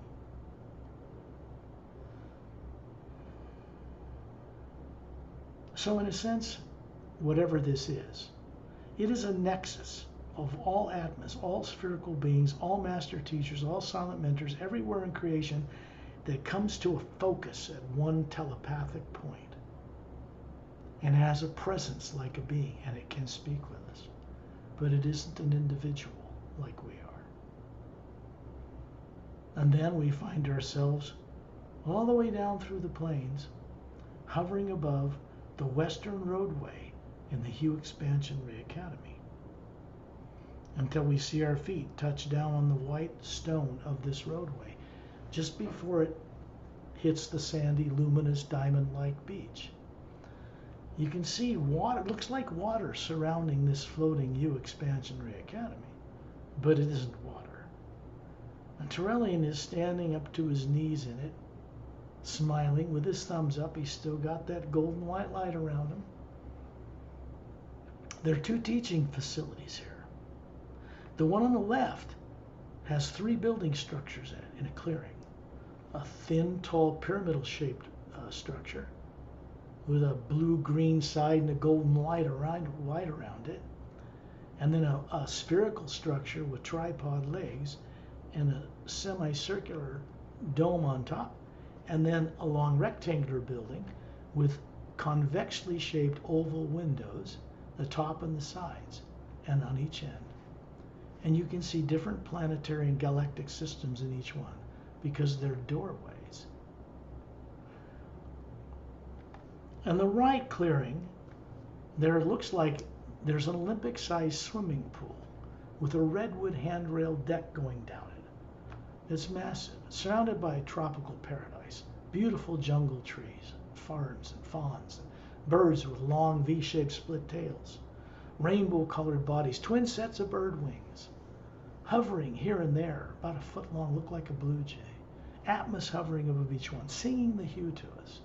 So in a sense, whatever this is, it is a nexus of all Atmas, all spherical beings, all master teachers, all silent mentors, everywhere in creation that comes to a focus at one telepathic point and has a presence like a being, and it can speak with us. But it isn't an individual like we are. And then we find ourselves all the way down through the plains, hovering above the western roadway in the Hue Expansion Ray Academy, until we see our feet touch down on the white stone of this roadway just before it hits the sandy, luminous, diamond-like beach. You can see water, it looks like water surrounding this floating Hue Expansion Ray Academy, but it isn't water. And Terrellian is standing up to his knees in it, smiling with his thumbs up. He's still got that golden white light around him. There are two teaching facilities here. The one on the left has 3 building structures in it, in a clearing. A thin, tall, pyramidal-shaped structure with a blue-green side and a golden light around it. And then a spherical structure with tripod legs and a semicircular dome on top. And then a long rectangular building with convexly shaped oval windows, the top and the sides, and on each end. And you can see different planetary and galactic systems in each one because they're doorways. And the right clearing, there looks like there's an Olympic-sized swimming pool with a redwood handrail deck going down it. It's massive, surrounded by a tropical paradise, beautiful jungle trees, farms and fawns, and birds with long V-shaped split tails, rainbow-colored bodies, twin sets of bird wings, hovering here and there, about a foot long, look like a blue jay. Atmas hovering above each one, singing the hue to us.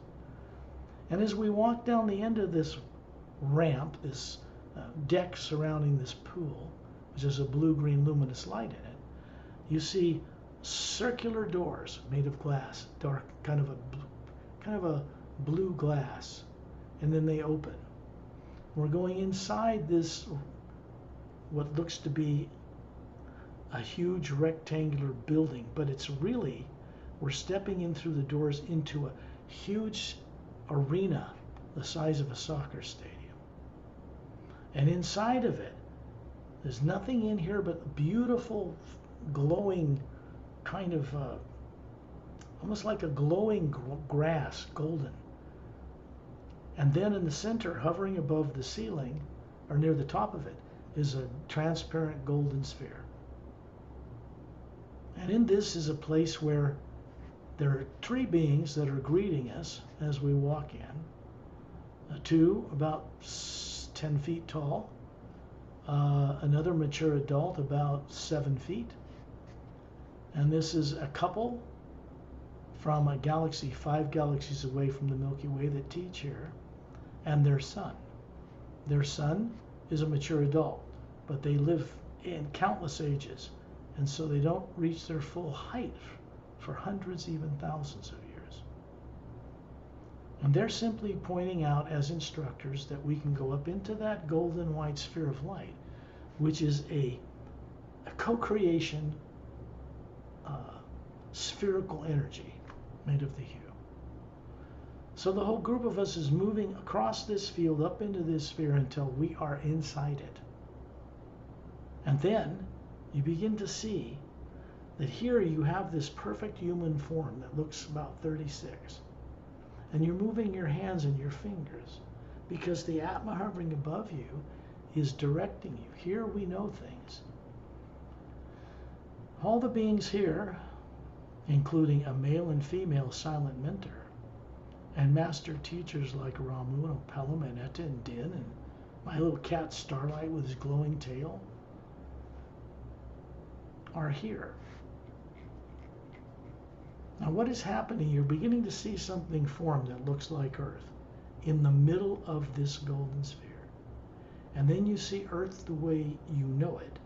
And as we walk down the end of this ramp, this deck surrounding this pool, which has a blue-green luminous light in it, you see circular doors made of glass, dark, kind of a blue glass, and then they open. We're going inside this, what looks to be a huge rectangular building, but it's really, we're stepping in through the doors into a huge arena the size of a soccer stadium. And inside of it, there's nothing in here but beautiful, glowing, kind of almost like a glowing grass, golden. And then in the center, hovering above the ceiling, or near the top of it, is a transparent golden sphere. And in this is a place where there are 3 beings that are greeting us as we walk in. 2 about 10 feet tall, another mature adult about 7 feet, and this is a couple from a galaxy 5 galaxies away from the Milky Way that teach here, and their son. Their son is a mature adult, but they live in countless ages, and so they don't reach their full height for hundreds, even thousands of years. And they're simply pointing out as instructors that we can go up into that golden white sphere of light, which is a co-creation spherical energy made of the hue. So the whole group of us is moving across this field up into this sphere until we are inside it. And then you begin to see that here you have this perfect human form that looks about 36. And you're moving your hands and your fingers because the Atma hovering above you is directing you. Here we know things. All the beings here, including a male and female silent mentor, and master teachers like Ramu and Pelham and Etta and Din and my little cat Starlight with his glowing tail, are here. Now what is happening? You're beginning to see something form that looks like Earth in the middle of this golden sphere. And then you see Earth the way you know it.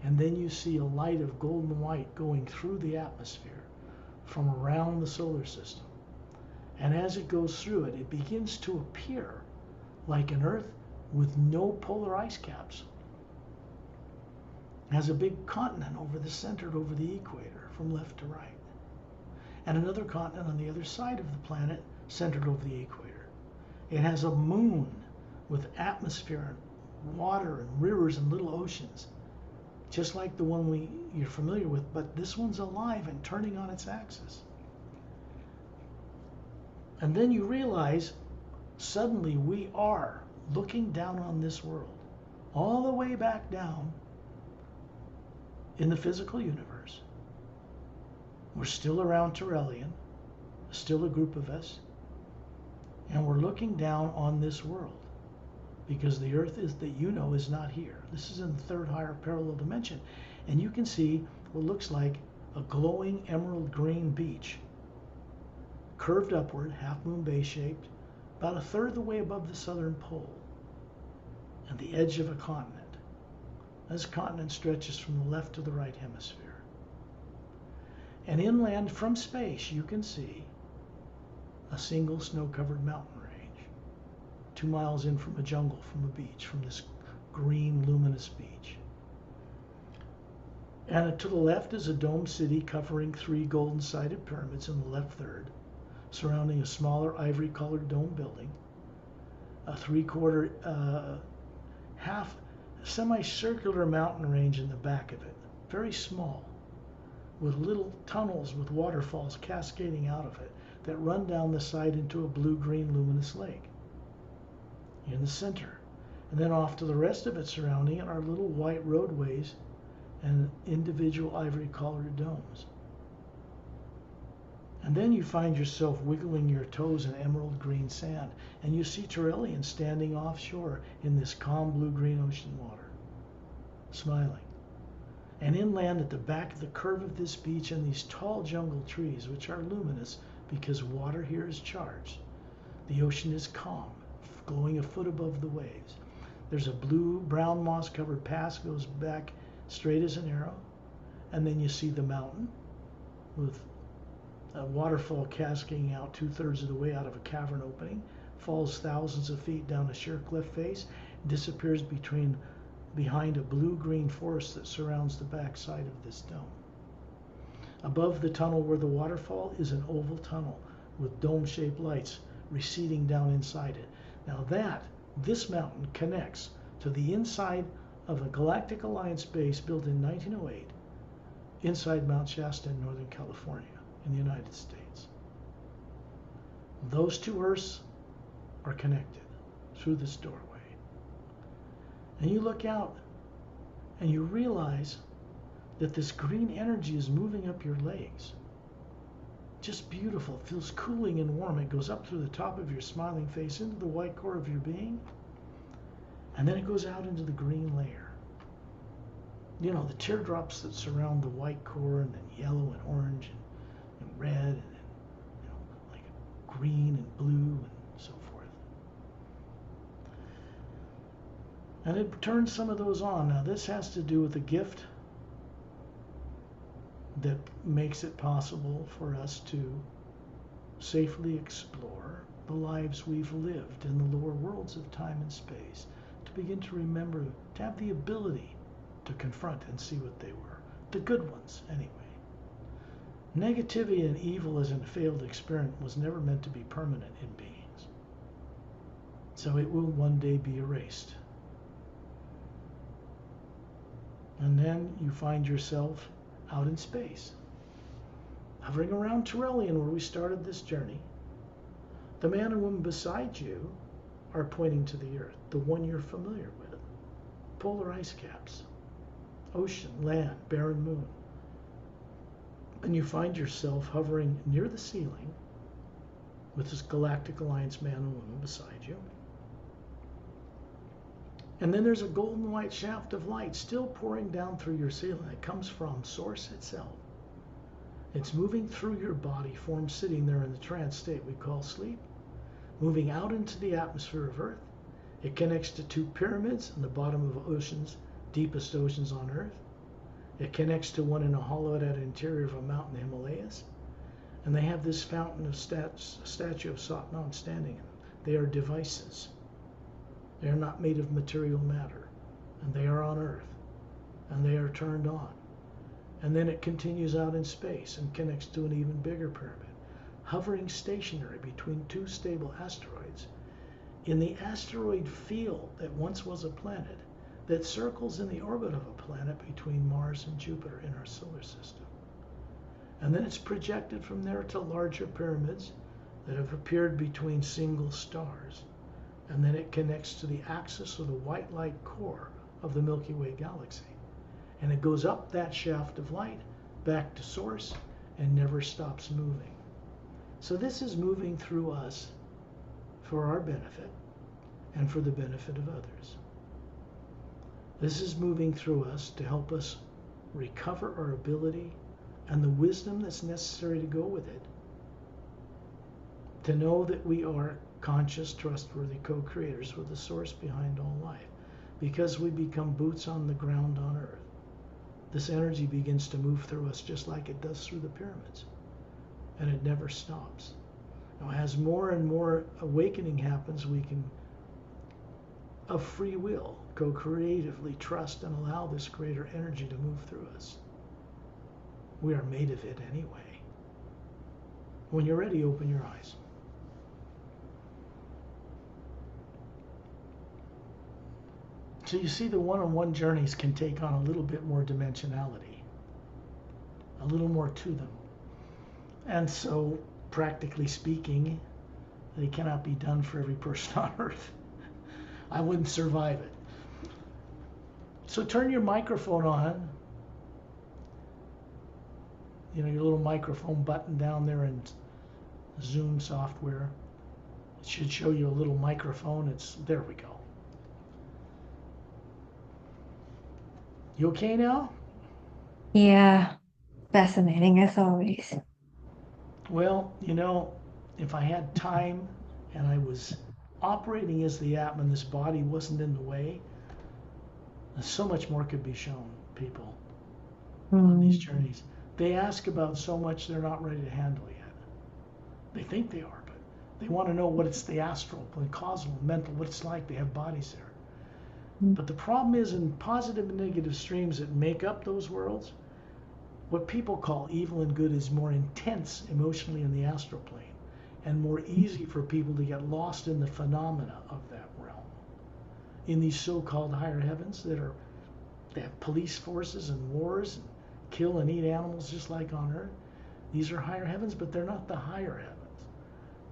And then you see a light of golden white going through the atmosphere from around the solar system. And as it goes through it, it begins to appear like an Earth with no polar ice caps. It has a big continent centered over the equator from left to right. And another continent on the other side of the planet centered over the equator. It has a moon with atmosphere and water and rivers and little oceans, just like the one you're familiar with, but this one's alive and turning on its axis. And then you realize suddenly we are looking down on this world, all the way back down in the physical universe. We're still around Terrellian, still a group of us, and we're looking down on this world because the Earth is that you know is not here. This is in the third higher parallel dimension, and you can see what looks like a glowing emerald green beach, curved upward, half moon base shaped, about a third of the way above the southern pole, and the edge of a continent. This continent stretches from the left to the right hemisphere. And inland from space, you can see a single snow-covered mountain range, 2 miles in from a jungle, from a beach, from this green, luminous beach. And to the left is a domed city covering 3 golden-sided pyramids in the left third, surrounding a smaller ivory-colored dome building, a 3/4, half semicircular mountain range in the back of it, very small, with little tunnels with waterfalls cascading out of it that run down the side into a blue-green luminous lake in the center. And then off to the rest of it surrounding it are little white roadways and individual ivory-colored domes. And then you find yourself wiggling your toes in emerald green sand, and you see Terrellian standing offshore in this calm blue-green ocean water, smiling. And inland at the back of the curve of this beach and these tall jungle trees, which are luminous because water here is charged. The ocean is calm, glowing a foot above the waves. There's a blue-brown moss-covered pass goes back straight as an arrow. And then you see the mountain with a waterfall cascading out 2/3 of the way out of a cavern opening, falls thousands of feet down a sheer cliff face, disappears behind a blue-green forest that surrounds the backside of this dome. Above the tunnel where the waterfall is an oval tunnel with dome-shaped lights receding down inside it. Now this mountain connects to the inside of a Galactic Alliance base built in 1908 inside Mount Shasta in Northern California in the United States. Those 2 Earths are connected through this doorway. And you look out and you realize that this green energy is moving up your legs. Just beautiful. It feels cooling and warm. It goes up through the top of your smiling face into the white core of your being. And then it goes out into the green layer. You know, the teardrops that surround the white core, and then yellow and orange and red, and then, you know, like green and blue and so forth. And it turns some of those on. Now this has to do with a gift that makes it possible for us to safely explore the lives we've lived in the lower worlds of time and space, to begin to remember, to have the ability to confront and see what they were. The good ones, anyway. Negativity and evil as a failed experiment was never meant to be permanent in beings. So it will one day be erased. And then you find yourself out in space, hovering around Turellian where we started this journey. The man and woman beside you are pointing to the Earth, the one you're familiar with. Polar ice caps, ocean, land, barren moon. And you find yourself hovering near the ceiling with this Galactic Alliance man and woman beside you. And then there's a golden white shaft of light still pouring down through your ceiling. It comes from Source itself. It's moving through your body, form sitting there in the trance state we call sleep, moving out into the atmosphere of Earth. It connects to two pyramids in the bottom of oceans, deepest oceans on Earth. It connects to one in a hollow at the interior of a mountain, the Himalayas. And they have this fountain of statue of Satnam standing in them. They are devices. They are not made of material matter. And they are on Earth. And they are turned on. And then it continues out in space and connects to an even bigger pyramid, hovering stationary between two stable asteroids in the asteroid field that once was a planet that circles in the orbit of a planet between Mars and Jupiter in our solar system. And then it's projected from there to larger pyramids that have appeared between single stars. And then it connects to the axis of the white light core of the Milky Way galaxy. And it goes up that shaft of light, back to Source, and never stops moving. So this is moving through us for our benefit and for the benefit of others. This is moving through us to help us recover our ability and the wisdom that's necessary to go with it, to know that we are conscious, trustworthy co-creators with the source behind all life, because we become boots on the ground on Earth. This energy begins to move through us just like it does through the pyramids, and it never stops. Now, as more and more awakening happens, we can, of free will, co-creatively trust and allow this greater energy to move through us. We are made of it anyway. When you're ready, open your eyes. So you see, the one-on-one journeys can take on a little bit more dimensionality, a little more to them. And so, practically speaking, they cannot be done for every person on Earth. I wouldn't survive it. So turn your microphone on. You know, your little microphone button down there in Zoom software. It should show you a little microphone. There we go. You okay now? Yeah, fascinating as always. Well, you know, if I had time and I was operating as the Atma and this body wasn't in the way, so much more could be shown people on these Mm. journeys. They ask about so much they're not ready to handle yet. They think they are, but they want to know what it's the astral, the causal, mental, what it's like. They have bodies there. But the problem is, in positive and negative streams that make up those worlds, what people call evil and good is more intense emotionally in the astral plane and more easy for people to get lost in the phenomena of that realm. In these so-called higher heavens they have police forces and wars and kill and eat animals just like on Earth. These are higher heavens, but they're not the higher heavens.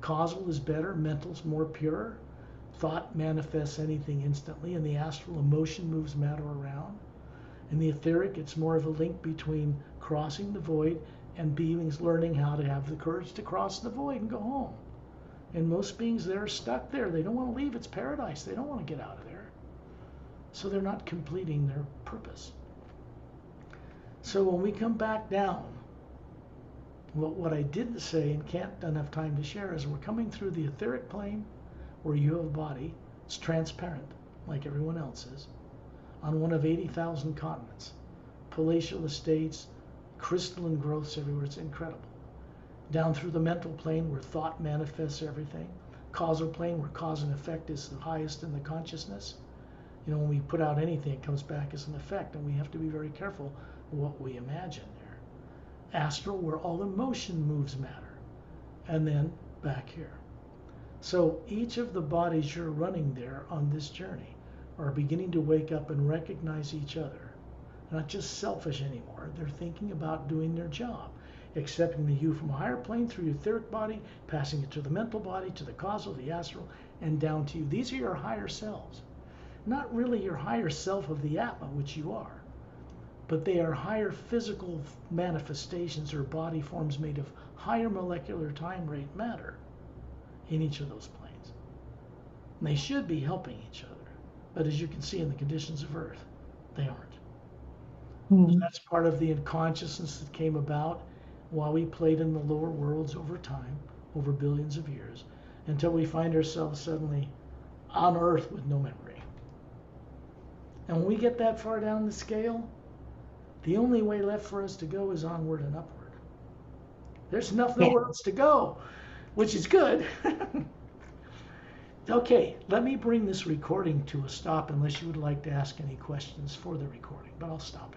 Causal is better, mental's more pure. Thought manifests anything instantly. In the astral, emotion moves matter around. In the etheric, it's more of a link between crossing the void and beings learning how to have the courage to cross the void and go home. And most beings there are stuck there. They don't want to leave. It's paradise. They don't want to get out of there. So they're not completing their purpose. So when we come back down, what I didn't say and don't have time to share is we're coming through the etheric plane where you have a body. It's transparent, like everyone else's, on one of 80,000 continents. Palatial estates, crystalline growths everywhere. It's incredible. Down through the mental plane where thought manifests everything. Causal plane where cause and effect is the highest in the consciousness. You know, when we put out anything, it comes back as an effect, and we have to be very careful what we imagine there. astral, where all the motion moves matter, and then back here. So each of the bodies you're running there on this journey are beginning to wake up and recognize each other. Not just selfish anymore. They're thinking about doing their job, accepting the you from a higher plane through your etheric body, passing it to the mental body, to the causal, the astral, and down to you. These are your higher selves. Not really your higher self of the Atma, which you are, but they are higher physical manifestations or body forms made of higher molecular time rate matter in each of those planes. And they should be helping each other. But as you can see in the conditions of Earth, they aren't. That's part of the unconsciousness that came about while we played in the lower worlds over time, over billions of years, until we find ourselves suddenly on Earth with no memory. And when we get that far down the scale, the only way left for us to go is onward and upward. There's nowhere else to go, which is good. Okay, let me bring this recording to a stop unless you would like to ask any questions for the recording, but I'll stop it.